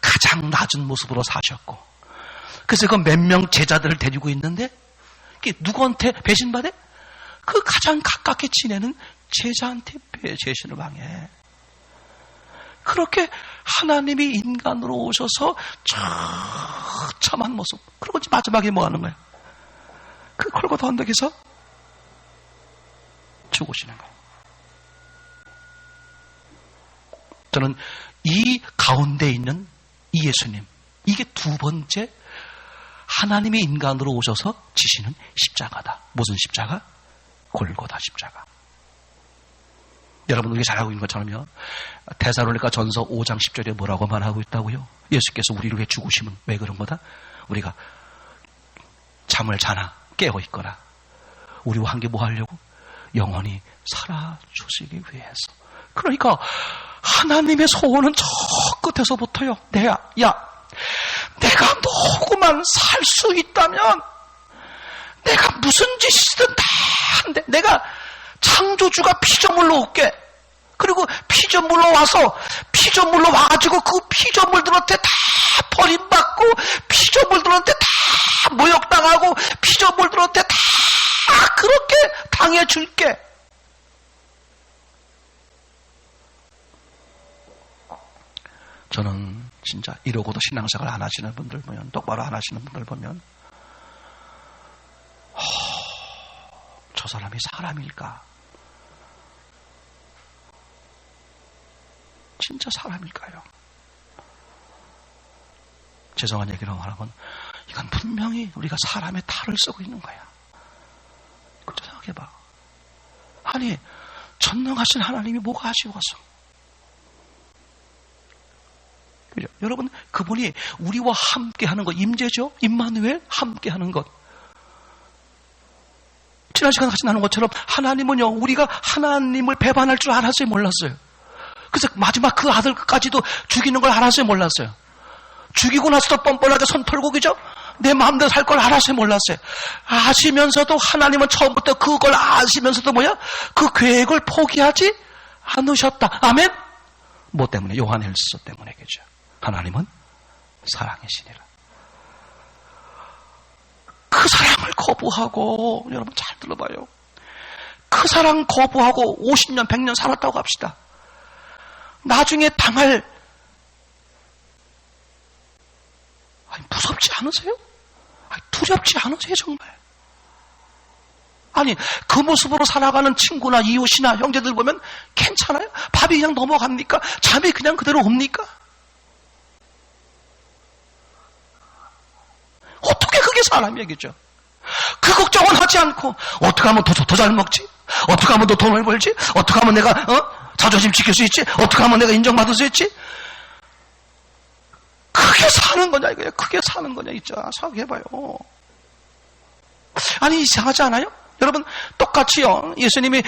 Speaker 1: 가장 낮은 모습으로 사셨고, 그래서 그 몇 명 제자들을 데리고 있는데, 누구한테 배신받아? 그 가장 가깝게 지내는 제자한테 배신을 당해. 그렇게 하나님이 인간으로 오셔서 처참한 모습. 그리고 마지막에 뭐 하는 거야? 그 골고다 언덕에서 죽으시는 거예요. 저는 이 가운데 있는 이 예수님, 이게 두 번째 하나님이 인간으로 오셔서 지시는 십자가다. 무슨 십자가? 골고다 십자가. 여러분, 우리가 잘 알고 있는 것처럼요, 데살로니가 전서 5장 10절에 뭐라고 말하고 있다고요? 예수께서 우리를 위해 죽으시면 왜 그런 거다? 우리가 잠을 자나 깨어 있거나 우리와 함께 뭐 하려고? 영원히 살아주시기 위해서. 그러니까 하나님의 소원은 저 끝에서부터요. 내가 너구만 살 수 있다면 내가 무슨 짓이든 다 한대. 내가 창조주가 피조물로 올게. 그리고 피조물로 와가지고 그 피조물들한테 다 버림받고, 피조물들한테 다 모욕당하고, 피조물들한테 다 그렇게 당해줄게. 저는 진짜 이러고도 신앙생활 안 하시는 분들 보면, 똑바로 안 하시는 분들 보면, 저 사람이 사람일까? 진짜 사람일까요? 죄송한 얘기로 말하면 이건 분명히 우리가 사람의 탈을 쓰고 있는 거야. 그렇게 생각해봐. 아니, 전능하신 하나님이 뭐가 아쉬워서? 그죠? 여러분, 그분이 우리와 함께 하는 것, 임재죠? 임마누엘, 함께 하는 것. 지난 시간 같이 나눈 것처럼 하나님은요, 우리가 하나님을 배반할 줄 알았어요, 몰랐어요? 그래서 마지막 그 아들까지도 죽이는 걸 알았어요, 몰랐어요? 죽이고 나서도 뻔뻔하게 손 털고, 그죠? 내 마음대로 살 걸 알았어요, 몰랐어요? 아시면서도 하나님은 처음부터 그걸 아시면서도 그 계획을 포기하지 않으셨다. 아멘? 뭐 때문에? 요한일서 때문에, 그죠? 하나님은 사랑이시니라. 그 사랑을 거부하고, 여러분 잘 들어봐요. 그 사랑 거부하고 50년, 100년 살았다고 합시다. 나중에 당할, 무섭지 않으세요? 두렵지 않으세요, 정말? 아니, 그 모습으로 살아가는 친구나 이웃이나 형제들 보면 괜찮아요? 밥이 그냥 넘어갑니까? 잠이 그냥 그대로 옵니까? 어떻게 그게 사람 얘기죠? 그 걱정은 하지 않고, 어떻게 하면 더 잘 먹지? 어떻게 하면 더 돈을 벌지? 어떻게 하면 내가 자존심 지킬 수 있지? 어떻게 하면 내가 인정받을 수 있지? 그게 사는 거냐 이거야. 그게 사는 거냐 있잖아. 생각해봐요. 아니, 이상하지 않아요? 여러분, 똑같이요, 예수님이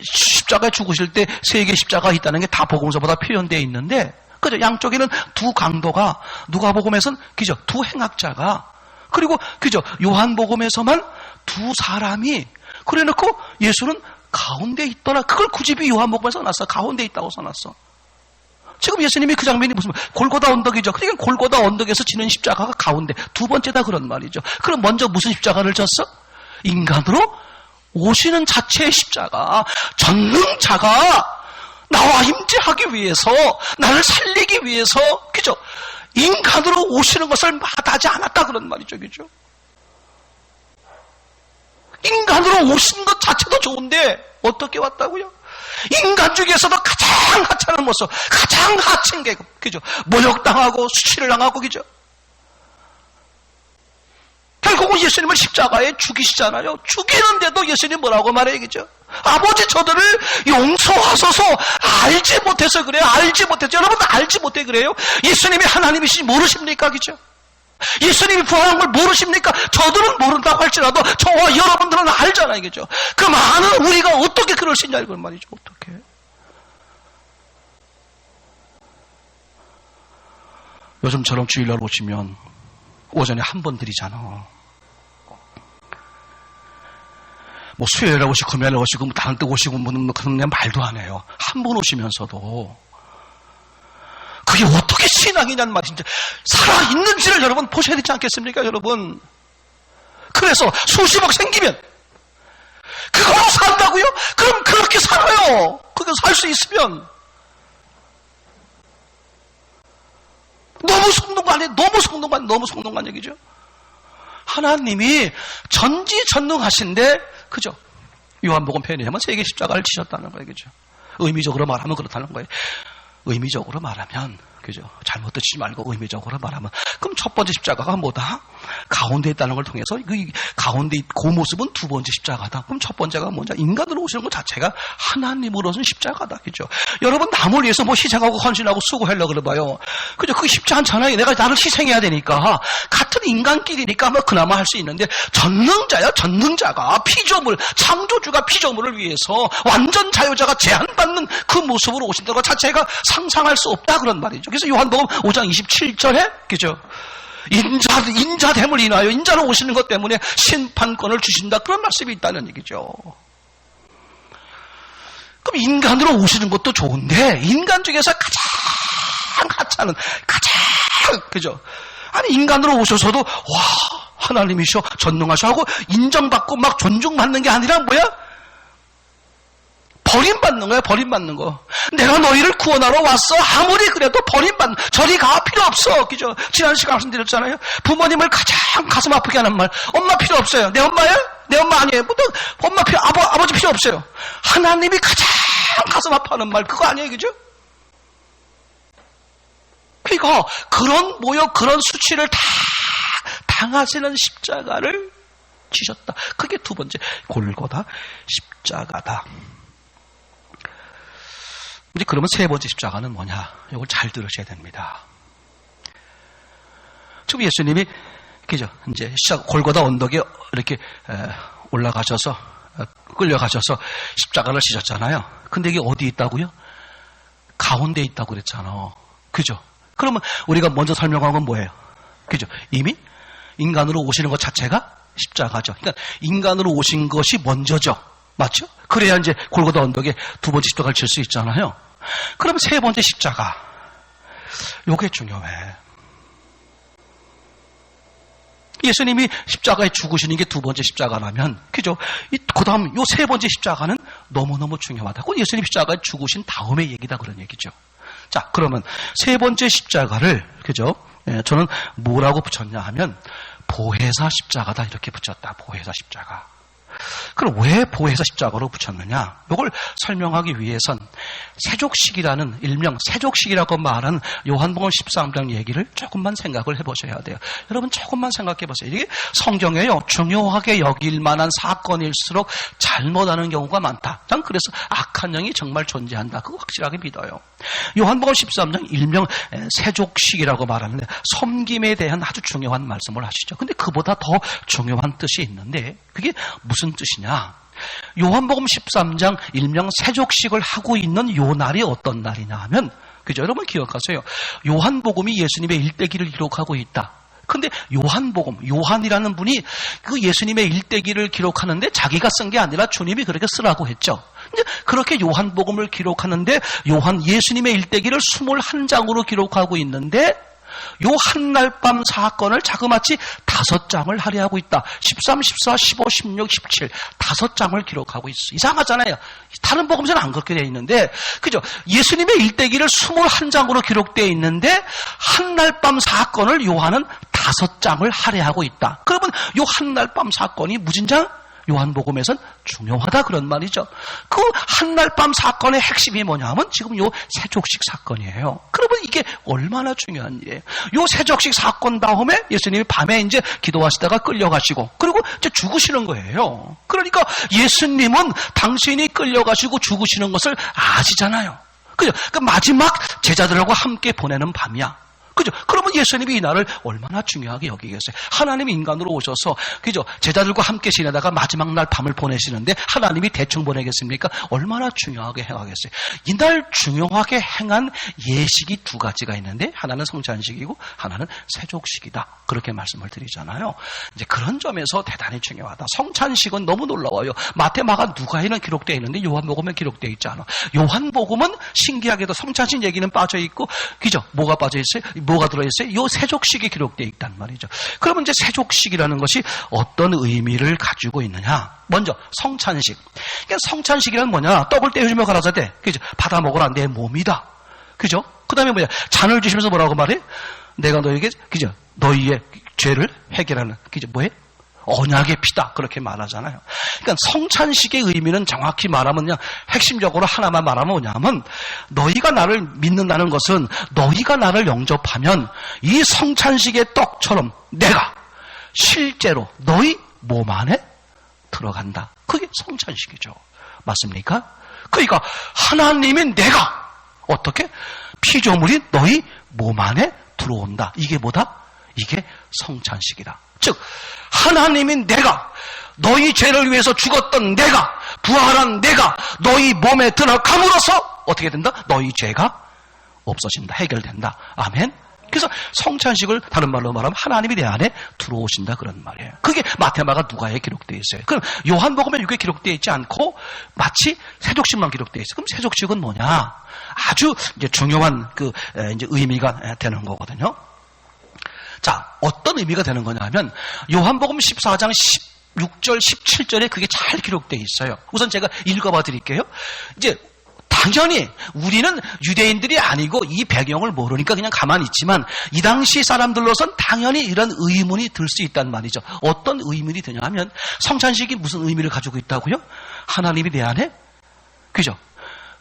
Speaker 1: 십자가에 죽으실 때 3개의 십자가가 있다는 게 다 복음서보다 표현되어 있는데, 그죠? 양쪽에는 두 강도가, 누가복음에서는 그죠? 두 행악자가, 그리고 그죠? 요한복음에서만 두 사람이, 그래 놓고 예수는 가운데 있더라. 그걸 굳이 요한복음에서 써놨어. 가운데 있다고 써놨어. 지금 예수님이 그 장면이 무슨 골고다 언덕이죠. 그러니까 골고다 언덕에서 지는 십자가가 가운데 두 번째다 그런 말이죠. 그럼 먼저 무슨 십자가를 졌어? 인간으로 오시는 자체의 십자가, 전능자가 나와 임재하기 위해서, 나를 살리기 위해서, 그죠? 인간으로 오시는 것을 마다하지 않았다 그런 말이죠, 그죠? 인간으로 오신 것 자체도 좋은데 어떻게 왔다고요? 인간 중에서도 가장 하찮은 모습, 가장 하층 계급, 그죠? 모욕당하고 수치를 당하고, 그죠? 결국은 예수님을 십자가에 죽이시잖아요. 죽이는데도 예수님 뭐라고 말해요, 그죠? 아버지 저들을 용서하소서. 알지 못해서 그래요. 알지 못해서. 여러분 알지 못해 그래요. 예수님이 하나님이시지 모르십니까, 그죠? 예수님이 부활한 걸 모르십니까? 저들은 모른다고 할지라도 저와 여러분들은 알잖아요, 그죠? 그 많은 우리가 어떻게 그럴 수 있냐 이걸 말이죠. 어떻게? 요즘처럼 주일날 오시면 오전에 한 번 드리잖아. 뭐 수요일에 오시고 금요일에 오시고 뭐 다른 때 오시고 뭐 그런 말도 안 해요. 한 번 오시면서도 그게 어떻게 신앙이냐는 말이죠. 살아있는지를 여러분 보셔야 되지 않겠습니까, 여러분? 그래서 수십억 생기면 그걸로 산다고요? 그럼 그렇게 살아요. 그거 살 수 있으면. 너무 속는 거 아니에요? 너무 속는 거 얘기죠. 하나님이 전지전능하신데, 그죠? 요한복음 편의하면 세계 십자가를 지셨다는 거예요, 그죠? 의미적으로 말하면 그렇다는 거예요. 의미적으로 말하면, 그죠? 잘못 듣지 말고 의미적으로 말하면, 그럼 첫 번째 십자가가 뭐다? 가운데 있다는 걸 통해서 그 가운데 그 모습은 두 번째 십자가다. 그럼 첫 번째가 뭐냐? 인간으로 오시는 것 자체가 하나님으로서는 십자가다, 그죠? 여러분 남을 위해서 뭐 희생하고 헌신하고 수고하려고 그래봐요. 그죠? 그게 쉽지 않잖아요. 내가 나를 희생해야 되니까. 같은 인간끼리니까 뭐 그나마 할 수 있는데, 전능자가 피조물, 창조주가 피조물을 위해서 완전 자유자가 제한받는 그 모습으로 오신다는 것 자체가 상상할 수 없다 그런 말이죠. 그래서 요한복음 5장 27절에, 그죠? 인자됨을 인하여 인자로 오시는 것 때문에 심판권을 주신다. 그런 말씀이 있다는 얘기죠. 그럼 인간으로 오시는 것도 좋은데, 인간 중에서 가장 하찮은, 그죠? 아니, 인간으로 오셔서도, 와, 하나님이셔, 전능하셔 하고 인정받고 막 존중받는 게 아니라 뭐야? 버림받는 거야, 버림받는 거. 내가 너희를 구원하러 왔어. 아무리 그래도 버림받는, 저리 가, 필요 없어. 그죠? 지난 시간 말씀드렸잖아요. 부모님을 가장 가슴 아프게 하는 말. 엄마 필요 없어요. 내 엄마야? 내 엄마 아니에요. 엄마 아버지 필요 없어요. 하나님이 가장 가슴 아파하는 말, 그거 아니에요, 그죠? 그러니까, 그런 모욕, 그런 수치를 다 당하시는 십자가를 지셨다. 그게 두 번째, 골고다 십자가다. 이제 그러면 세 번째 십자가는 뭐냐? 이걸 잘 들으셔야 됩니다. 지금 예수님이, 그죠? 이제 골고다 언덕에 이렇게 올라가셔서, 끌려가셔서 십자가를 지셨잖아요. 근데 이게 어디 있다고요? 가운데 있다고 그랬잖아. 그죠? 그러면 우리가 먼저 설명한 건 뭐예요? 그죠? 이미 인간으로 오시는 것 자체가 십자가죠. 그러니까 인간으로 오신 것이 먼저죠. 맞죠? 그래야 이제 골고다 언덕에 두 번째 십자가를 질 수 있잖아요. 그럼 세 번째 십자가. 요게 중요해. 예수님이 십자가에 죽으시는 게 두 번째 십자가라면, 그죠? 그 다음 요 세 번째 십자가는 너무너무 중요하다. 그건 예수님 십자가에 죽으신 다음의 얘기다 그런 얘기죠. 자, 그러면 세 번째 십자가를, 그죠? 저는 뭐라고 붙였냐 하면 보혜사 십자가다 이렇게 붙였다. 보혜사 십자가. 그럼 왜 보혜사 십자가로 붙였느냐? 이걸 설명하기 위해선 세족식이라는 일명 세족식이라고 말하는 요한복음 13장 얘기를 조금만 생각을 해보셔야 돼요. 여러분 조금만 생각해 보세요. 이게 성경에요 중요하게 여길 만한 사건일수록 잘못하는 경우가 많다. 난 그래서 악한 영이 정말 존재한다. 그거 확실하게 믿어요. 요한복음 13장 일명 세족식이라고 말하는데 섬김에 대한 아주 중요한 말씀을 하시죠. 근데 그보다 더 중요한 뜻이 있는데 그게 무슨 뜻이냐? 요한복음 13장 일명 세족식을 하고 있는 요 날이 어떤 날이냐 하면 그죠? 여러분 기억하세요. 요한복음이 예수님의 일대기를 기록하고 있다. 근데 요한이라는 분이 그 예수님의 일대기를 기록하는데 자기가 쓴 게 아니라 주님이 그렇게 쓰라고 했죠. 이제 그렇게 요한복음을 기록하는데 예수님의 일대기를 21장으로 기록하고 있는데 요 한날 밤 사건을 자그마치 5장을 할애하고 있다. 13, 14, 15, 16, 17 5장을 기록하고 있어. 이상하잖아요. 다른 복음서는 안 그렇게 되어 있는데 그죠? 예수님의 일대기를 21장으로 기록되어 있는데 한날 밤 사건을 요한은 5장을 할애하고 있다. 그러면 요 한날 밤 사건이 무진장 요한복음에선 중요하다 그런 말이죠. 그 한날 밤 사건의 핵심이 뭐냐면 지금 요 세족식 사건이에요. 그러면 이게 얼마나 중요한 일이에요. 요 세족식 사건 다음에 예수님이 밤에 이제 기도하시다가 끌려가시고 그리고 이제 죽으시는 거예요. 그러니까 예수님은 당신이 끌려가시고 죽으시는 것을 아시잖아요. 그죠? 그 마지막 제자들하고 함께 보내는 밤이야. 그죠? 그러면 예수님이 이 날을 얼마나 중요하게 여기겠어요? 하나님이 인간으로 오셔서, 그죠? 제자들과 함께 지내다가 마지막 날 밤을 보내시는데 하나님이 대충 보내겠습니까? 얼마나 중요하게 행하겠어요? 이날 중요하게 행한 예식이 2가지가 있는데 하나는 성찬식이고 하나는 세족식이다. 그렇게 말씀을 드리잖아요. 이제 그런 점에서 대단히 중요하다. 성찬식은 너무 놀라워요. 마태, 마가, 누가에는 기록되어 있는데 요한복음에 기록되어 있지 않아. 요한복음은 신기하게도 성찬식 얘기는 빠져 있고, 그죠? 뭐가 빠져 있어요? 뭐가 들어있어요? 요 세족식이 기록되어 있단 말이죠. 그러면 이제 세족식이라는 것이 어떤 의미를 가지고 있느냐? 먼저 성찬식. 그러니까 성찬식이란 뭐냐? 떡을 떼어주며 가라사대. 그죠? 받아 먹어라 내 몸이다. 그죠? 그 다음에 뭐냐? 잔을 주시면서 뭐라고 말해? 내가 너에게 그죠? 너희의 죄를 해결하는 그죠? 뭐해? 언약의 피다. 그렇게 말하잖아요. 그러니까 성찬식의 의미는 정확히 말하면 그냥 핵심적으로 하나만 말하면 뭐냐면 너희가 나를 믿는다는 것은 너희가 나를 영접하면 이 성찬식의 떡처럼 내가 실제로 너희 몸 안에 들어간다. 그게 성찬식이죠. 맞습니까? 그러니까 하나님이 내가 어떻게? 피조물이 너희 몸 안에 들어온다. 이게 뭐다? 이게 성찬식이다. 즉 하나님인 내가 너희 죄를 위해서 죽었던 내가 부활한 내가 너희 몸에 들어감으로써 어떻게 된다? 너희 죄가 없어진다. 해결된다. 아멘. 그래서 성찬식을 다른 말로 말하면 하나님이 내 안에 들어오신다 그런 말이에요. 그게 마태마가 누가에 기록되어 있어요. 그럼 요한복음에 이게 기록되어 있지 않고 마치 세족식만 기록되어 있어요. 그럼 세족식은 뭐냐? 아주 이제 중요한 이제 의미가 되는 거거든요. 자, 어떤 의미가 되는 거냐 하면 요한복음 14장 16절, 17절에 그게 잘 기록되어 있어요. 우선 제가 읽어봐 드릴게요. 이제 당연히 우리는 유대인들이 아니고 이 배경을 모르니까 그냥 가만히 있지만 이 당시 사람들로선 당연히 이런 의문이 들 수 있단 말이죠. 어떤 의문이 드냐 하면 성찬식이 무슨 의미를 가지고 있다고요? 하나님이 내 안에? 그죠?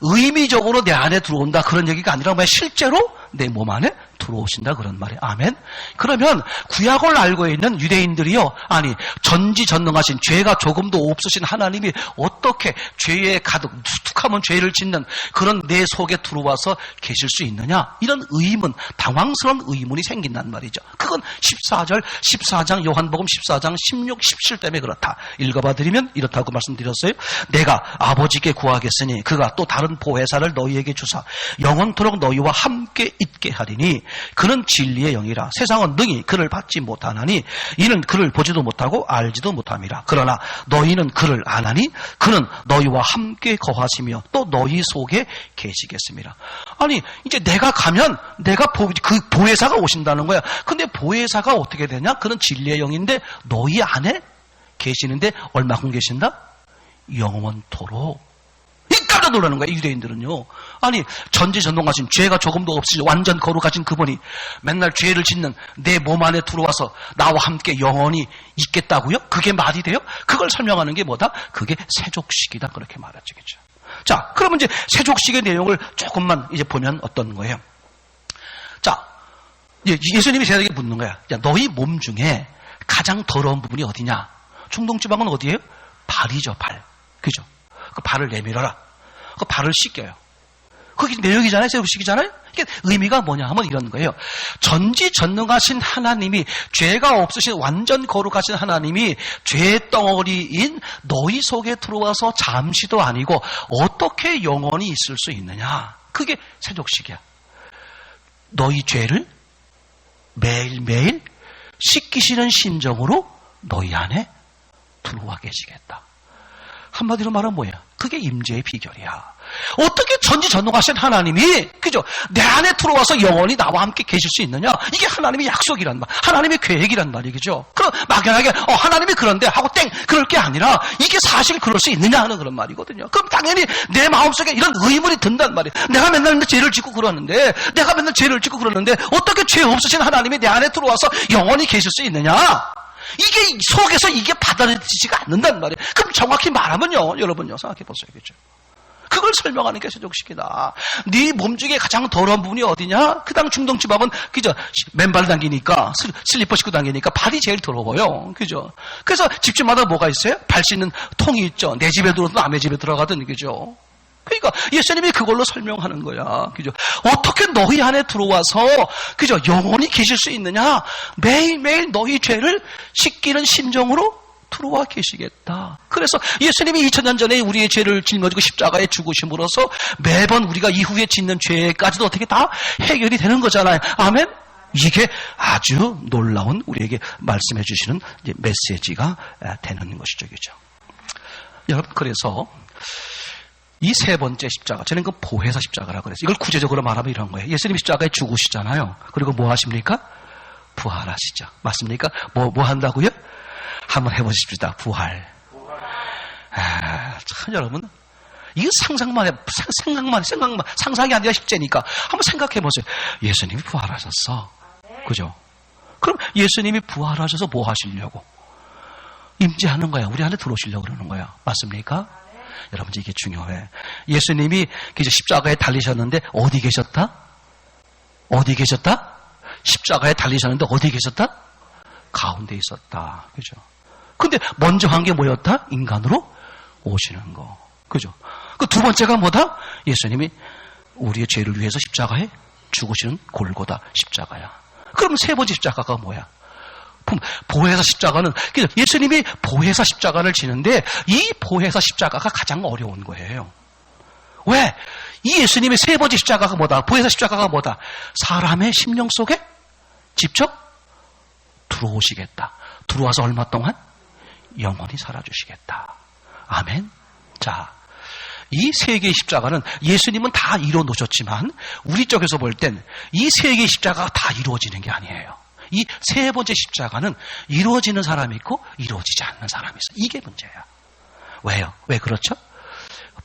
Speaker 1: 의미적으로 내 안에 들어온다 그런 얘기가 아니라 뭐 실제로 내 몸 안에 들어오신다 그런 말이에요. 아멘. 그러면 구약을 알고 있는 유대인들이요, 아니 전지전능하신 죄가 조금도 없으신 하나님이 어떻게 죄에 가득 툭하면 죄를 짓는 그런 내 속에 들어와서 계실 수 있느냐, 이런 의문, 당황스러운 의문이 생긴단 말이죠. 그건 14장 요한복음 14장 16, 17 때문에 그렇다. 읽어봐 드리면 이렇다고 말씀드렸어요. 내가 아버지께 구하겠으니 그가 또 다른 보혜사를 너희에게 주사 영원토록 너희와 함께 있게 하리니 그는 진리의 영이라. 세상은 능히 그를 받지 못하나니 이는 그를 보지도 못하고 알지도 못함이라. 그러나 너희는 그를 아나니 그는 너희와 함께 거하시며 또 너희 속에 계시겠습니다. 아니 이제 내가 가면 내가 그 보혜사가 오신다는 거야. 근데 보혜사가 어떻게 되냐? 그는 진리의 영인데 너희 안에 계시는데 얼마큼 계신다? 영원토록. 깜짝 놀라는 거예요, 유대인들은요. 아니, 전지전능하신 죄가 조금도 없으신 완전 거룩하신 그분이 맨날 죄를 짓는 내 몸 안에 들어와서 나와 함께 영원히 있겠다고요? 그게 말이 돼요? 그걸 설명하는 게 뭐다? 그게 세족식이다. 그렇게 말하지겠죠. 자, 그러면 이제 세족식의 내용을 조금만 이제 보면 어떤 거예요? 자, 예수님이 제자에게 묻는 거야. 야, 너희 몸 중에 가장 더러운 부분이 어디냐? 중동지방은 어디예요? 발이죠, 발. 그죠? 그 발을 내밀어라. 그 발을 씻겨요. 그게 내용이잖아요. 세족식이잖아요. 이게 의미가 뭐냐 하면 이런 거예요. 전지전능하신 하나님이, 죄가 없으신 완전 거룩하신 하나님이 죄덩어리인 너희 속에 들어와서 잠시도 아니고 어떻게 영원히 있을 수 있느냐. 그게 세족식이야. 너희 죄를 매일매일 씻기시는 심정으로 너희 안에 들어와 계시겠다. 한마디로 말하면 뭐야? 그게 임재의 비결이야. 어떻게 전지전능하신 하나님이 그죠? 내 안에 들어와서 영원히 나와 함께 계실 수 있느냐? 이게 하나님의 약속이란 말, 하나님의 계획이란 말이죠. 그럼 막연하게 하나님이 그런데 하고 땡 그럴 게 아니라 이게 사실 그럴 수 있느냐 하는 그런 말이거든요. 그럼 당연히 내 마음속에 이런 의문이 든단 말이에요. 내가 맨날 죄를 짓고 그러는데 어떻게 죄 없으신 하나님이 내 안에 들어와서 영원히 계실 수 있느냐? 이게 속에서 이게 받아들이지가 않는단 말이에요. 그럼 정확히 말하면요, 여러분요, 생각해 보세요, 그죠? 그걸 설명하는 게 세족식이다. 네 몸 중에 가장 더러운 부분이 어디냐? 그당 중동지방은 그죠? 맨발 당기니까 슬리퍼 신고 당기니까 발이 제일 더러워요, 그죠? 그래서 집집마다 뭐가 있어요? 발 씻는 통이 있죠. 내 집에 들어도 남의 집에 들어가든, 그죠? 그러니까 예수님이 그걸로 설명하는 거야. 그죠? 어떻게 너희 안에 들어와서 그죠? 영원히 계실 수 있느냐? 매일매일 너희 죄를 씻기는 심정으로 들어와 계시겠다. 그래서 예수님이 2000년 전에 우리의 죄를 짊어지고 십자가에 죽으심으로써 매번 우리가 이후에 짓는 죄까지도 어떻게 다 해결이 되는 거잖아요. 아멘? 이게 아주 놀라운 우리에게 말씀해 주시는 이제 메시지가 되는 것이죠. 그죠? 여러분, 그래서 이 세 번째 십자가, 저는 그 보혜사 십자가라고 그랬어요. 이걸 구체적으로 말하면 이런 거예요. 예수님이 십자가에 죽으시잖아요. 그리고 뭐 하십니까? 부활하시죠. 맞습니까? 뭐 한다고요? 한번 해보십시다. 부활. 참, 여러분. 이거 상상이 아니라 십재니까. 한번 생각해 보세요. 예수님이 부활하셨어. 그죠? 그럼 예수님이 부활하셔서 뭐 하시려고? 임재하는 거야. 우리 안에 들어오시려고 그러는 거야. 맞습니까? 여러분, 이게 중요해. 예수님이 십자가에 달리셨는데 어디 계셨다? 어디 계셨다? 십자가에 달리셨는데 어디 계셨다? 가운데 있었다. 그죠? 근데 먼저 한 게 뭐였다? 인간으로 오시는 거. 그죠? 그 두 번째가 뭐다? 예수님이 우리의 죄를 위해서 십자가에 죽으시는 골고다 십자가야. 그럼 세 번째 십자가가 뭐야? 보혜사 십자가는 예수님이 보혜사 십자가를 지는데 이 보혜사 십자가가 가장 어려운 거예요. 왜? 이 예수님의 세 번째 십자가가 뭐다? 보혜사 십자가가 뭐다? 사람의 심령 속에 직접 들어오시겠다. 들어와서 얼마 동안? 영원히 살아주시겠다. 아멘. 자, 이 세 개의 십자가는 예수님은 다 이루어 놓으셨지만 우리 쪽에서 볼 땐 이 세 개의 십자가가 다 이루어지는 게 아니에요. 이 세 번째 십자가는 이루어지는 사람이 있고 이루어지지 않는 사람이 있어. 이게 문제야. 왜요? 왜 그렇죠?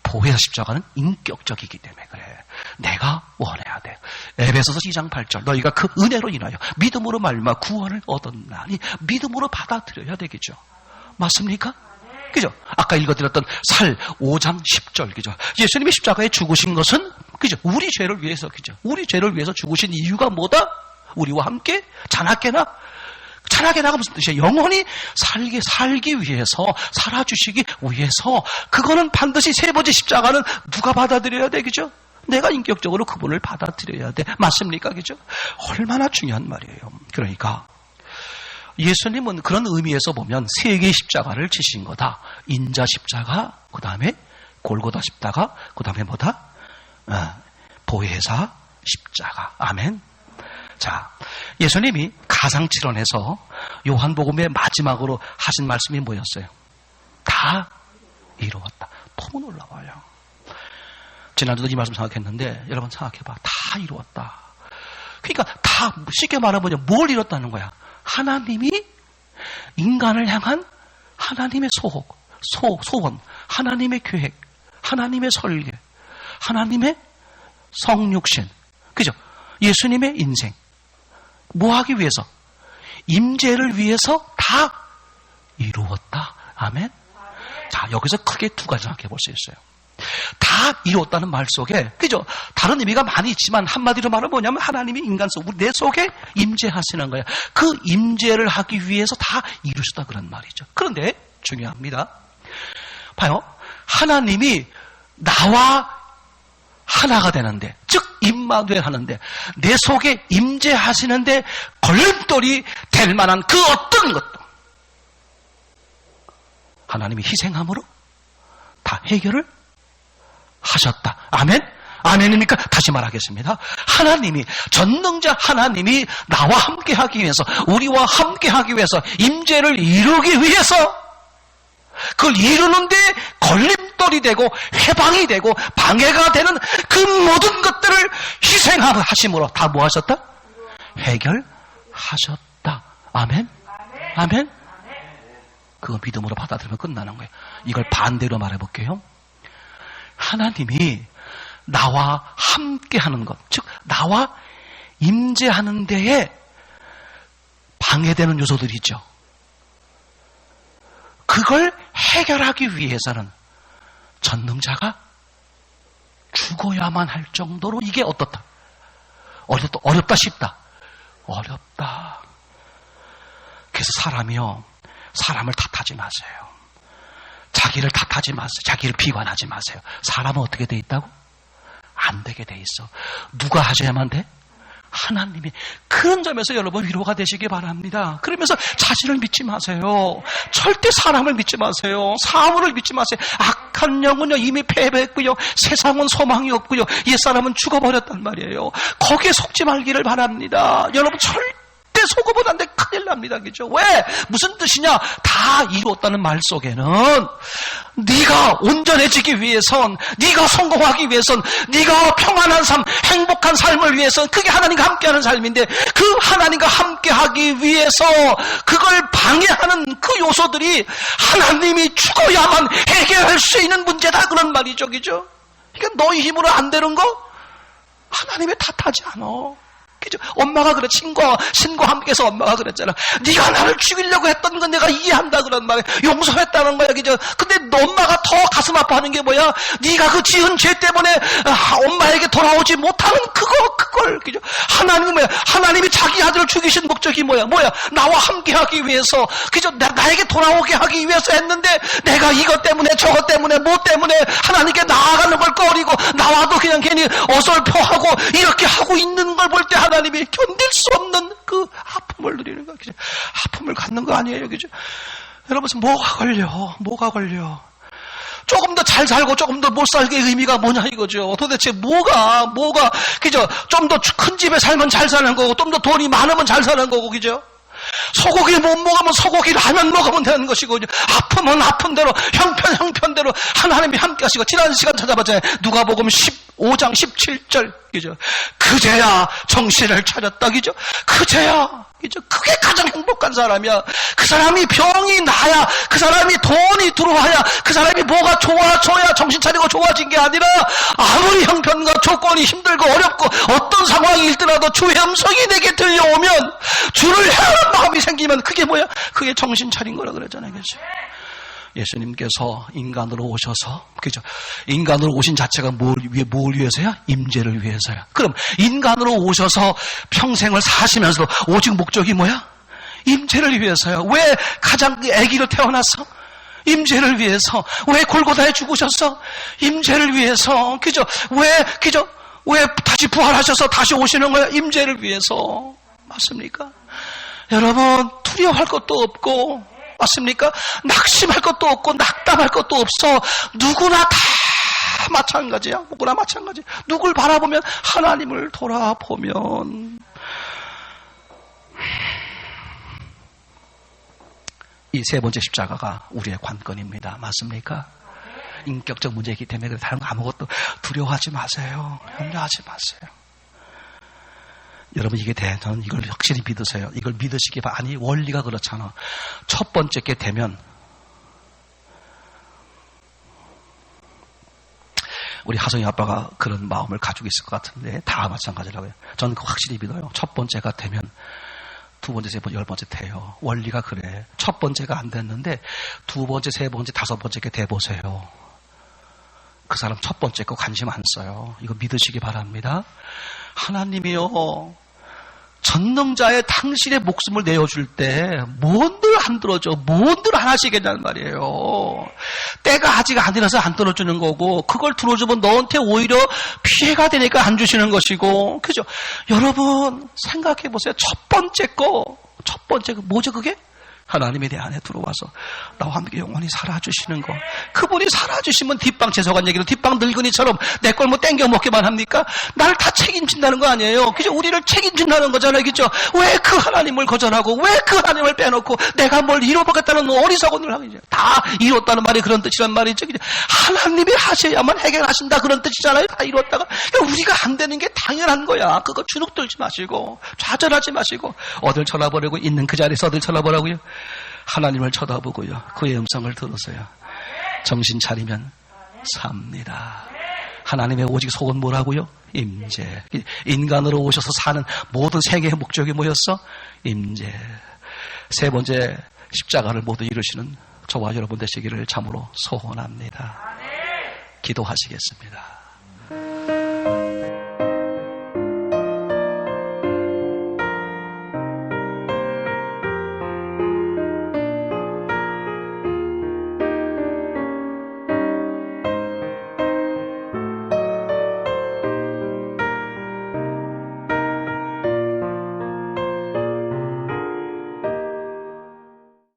Speaker 1: 보혜사 십자가는 인격적이기 때문에 그래. 내가 원해야 돼. 에베소서 2장 8절 너희가 그 은혜로 인하여 믿음으로 말미암아 구원을 얻었나니 믿음으로 받아들여야 되겠죠. 맞습니까? 그죠? 아까 읽어드렸던 살 5장 10절 그죠? 예수님이 십자가에 죽으신 것은 그죠? 우리 죄를 위해서 그죠? 우리 죄를 위해서 죽으신 이유가 뭐다? 우리와 함께 자나깨나가 무슨 뜻이에요? 영원히 살기 위해서, 살아주시기 위해서, 그거는 반드시 세 번째 십자가는 누가 받아들여야 되겠죠? 내가 인격적으로 그분을 받아들여야 돼. 맞습니까? 그죠? 얼마나 중요한 말이에요. 그러니까, 예수님은 그런 의미에서 보면 세 개의 십자가를 지신 거다. 인자 십자가, 그 다음에 골고다 십자가, 그 다음에 뭐다? 보혜사 십자가. 아멘. 자, 예수님이 가상칠언에서 요한복음의 마지막으로 하신 말씀이 뭐였어요? 다 이루었다. 너무 놀라워요. 지난주도 이 말씀 생각했는데 여러분 생각해봐. 다 이루었다. 그러니까 다 쉽게 말하면 뭘 이뤘다는 거야? 하나님이 인간을 향한 하나님의 소원, 하나님의 계획, 하나님의 설계, 하나님의 성육신, 그죠? 예수님의 인생. 뭐 하기 위해서? 임재를 위해서 다 이루었다. 아멘? 자, 여기서 크게 두 가지 생각해 볼 수 있어요. 다 이루었다는 말 속에, 그죠? 다른 의미가 많이 있지만 한마디로 말하면 뭐냐면 하나님이 인간 속, 내 속에 임재하시는 거야. 그 임재를 하기 위해서 다 이루셨다 그런 말이죠. 그런데 중요합니다. 봐요. 하나님이 나와 하나가 되는데, 즉 임마누엘 하는데 내 속에 임재하시는데 걸림돌이 될 만한 그 어떤 것도 하나님이 희생함으로 다 해결을 하셨다. 아멘? 아멘입니까? 다시 말하겠습니다. 하나님이, 전능자 하나님이 나와 함께 하기 위해서, 우리와 함께 하기 위해서, 임재를 이루기 위해서, 그걸 이루는데 걸림돌이 되고 해방이 되고 방해가 되는 그 모든 것들을 희생하심으로 다 뭐 하셨다? 해결하셨다. 아멘? 아멘? 그거 믿음으로 받아들이면 끝나는 거예요. 이걸 반대로 말해볼게요. 하나님이 나와 함께 하는 것, 즉 나와 임재하는 데에 방해되는 요소들이 있죠. 그걸 해결하기 위해서는 전능자가 죽어야만 할 정도로 이게 어떻다? 어렵다 싶다. 어렵다. 그래서 사람이요, 사람을 탓하지 마세요. 자기를 탓하지 마세요. 자기를 비관하지 마세요. 사람은 어떻게 돼 있다고? 안 되게 돼 있어. 누가 하셔야만 돼? 하나님이. 그런 점에서 여러분 위로가 되시기 바랍니다. 그러면서 자신을 믿지 마세요. 절대 사람을 믿지 마세요. 사물을 믿지 마세요. 악한 영은요 이미 패배했고요, 세상은 소망이 없고요, 옛사람은 죽어버렸단 말이에요. 거기에 속지 말기를 바랍니다. 여러분 절대 속으면 안 돼. 큰일 납니다. 그죠? 왜? 무슨 뜻이냐? 다 이루었다는 말 속에는 네가 온전해지기 위해선, 네가 성공하기 위해선, 네가 평안한 삶, 행복한 삶을 위해선, 그게 하나님과 함께하는 삶인데, 그 하나님과 함께하기 위해서 그걸 방해하는 그 요소들이 하나님이 죽어야만 해결할 수 있는 문제다, 그런 말이죠. 그죠? 그러니까 너희 힘으로 안 되는 거 하나님의 탓하지 않아. 그죠? 엄마가 그래, 신과 함께해서 엄마가 그랬잖아. 네가 나를 죽이려고 했던 건 내가 이해한다, 그런 말에 용서했다는 거야. 그죠? 근데 너 엄마가 더 가슴 아파하는 게 뭐야? 네가 그 지은 죄 때문에 엄마에게 돌아오지 못하는 그걸, 그죠? 하나님은 뭐야? 하나님이 자기 아들을 죽이신 목적이 뭐야? 나와 함께하기 위해서, 그죠? 나에게 돌아오게 하기 위해서 했는데, 내가 이것 때문에 저것 때문에 뭐 때문에 하나님께 나아가는 걸 꺼리고 나와도 그냥 괜히 어설퍼하고 이렇게 하고 있는 걸 볼 때 하나님이 견딜 수 없는 그 아픔을 누리는 거야. 그죠? 아픔을 갖는 거 아니에요. 그죠? 여러분, 뭐가 걸려? 조금 더 잘 살고 조금 더 못 살기의 의미가 뭐냐 이거죠. 도대체 뭐가, 그죠? 좀 더 큰 집에 살면 잘 사는 거고, 좀 더 돈이 많으면 잘 사는 거고, 그죠? 소고기 못 먹으면 소고기 라면 먹으면 되는 것이고, 아프면 아픈 대로, 형편대로 하나님이 함께 하시고, 지난 시간 찾아봤잖아요. 누가복음 15장 17절, 그죠? 그제야 정신을 차렸다, 그죠? 그제야, 그죠? 그게 가장 행복한 사람이야. 그 사람이 병이 나야, 그 사람이 돈이 들어와야, 그 사람이 뭐가 좋아져야 정신 차리고 좋아진 게 아니라, 아무리 형편과 조건이 힘들고 어렵고 어떤 상황이 있더라도 주의 음성이 내게 들려오면, 주를 향하는 마음이 생기면 그게 뭐야? 그게 정신 차린 거라 그러잖아요. 그죠? 예수님께서 인간으로 오셔서, 그죠? 인간으로 오신 자체가 뭘 위해서야? 임재를 위해서야. 그럼 인간으로 오셔서 평생을 사시면서도 오직 목적이 뭐야? 임재를 위해서야. 왜 가장 아기로 태어났어? 임재를 위해서. 왜 골고다에 죽으셨어? 임재를 위해서. 그죠? 왜 다시 부활하셔서 다시 오시는 거야? 임재를 위해서. 맞습니까? 여러분, 두려워할 것도 없고, 맞습니까? 낙심할 것도 없고 낙담할 것도 없어. 누구나 다 마찬가지야. 누구나 마찬가지. 누굴 바라보면, 하나님을 돌아보면, 이 세 번째 십자가가 우리의 관건입니다. 맞습니까? 인격적 문제이기 때문에 다른 거 아무것도 두려워하지 마세요. 염려하지 마세요. 여러분, 이게 저는 이걸 확실히 믿으세요. 이걸 믿으시기 바랍니다. 아니, 원리가 그렇잖아. 첫 번째 게 되면, 우리 하성이 아빠가 그런 마음을 가지고 있을 것 같은데, 다 마찬가지라고요. 저는 그거 확실히 믿어요. 첫 번째가 되면, 두 번째, 세 번째, 열 번째 돼요. 원리가 그래. 첫 번째가 안 됐는데, 두 번째, 세 번째, 다섯 번째 게 돼보세요. 그 사람 첫 번째 거 관심 안 써요. 이거 믿으시기 바랍니다. 하나님이요, 전능자의 당신의 목숨을 내어줄 때 뭔들 안 들어줘, 뭔들 안 하시겠냐는 말이에요. 때가 아직 아니라서 안 들어주는 거고, 그걸 들어주면 너한테 오히려 피해가 되니까 안 주시는 것이고, 그죠? 여러분 생각해 보세요. 첫 번째 거 뭐죠 그게? 하나님이 내 안에 들어와서 나와 함께 영원히 살아주시는 거. 그분이 살아주시면 뒷방 재석한 얘기로 뒷방 늙은이처럼 내 걸 뭐 땡겨 먹기만 합니까? 나를 다 책임진다는 거 아니에요. 그죠? 우리를 책임진다는 거잖아요. 그죠? 왜 그 하나님을 거절하고 왜 그 하나님을 빼놓고 내가 뭘 이뤄보겠다는 어리석은 일 하겠죠. 다 이뤘다는 말이 그런 뜻이란 말이죠. 그죠? 하나님이 하셔야만 해결하신다 그런 뜻이잖아요. 다 이뤘다가. 그러니까 우리가 안 되는 게 당연한 거야. 그거 주눅 들지 마시고 좌절하지 마시고 어딜 쳐다보려고 있는 그 자리에서 어딜 쳐다보라고요? 하나님을 쳐다보고요. 그의 음성을 들으세요. 정신 차리면 삽니다. 하나님의 오직 속은 뭐라고요? 임재. 인간으로 오셔서 사는 모든 생애의 목적이 뭐였어? 임재. 세 번째 십자가를 모두 이루시는 저와 여러분 되시기를 참으로 소원합니다. 기도하시겠습니다.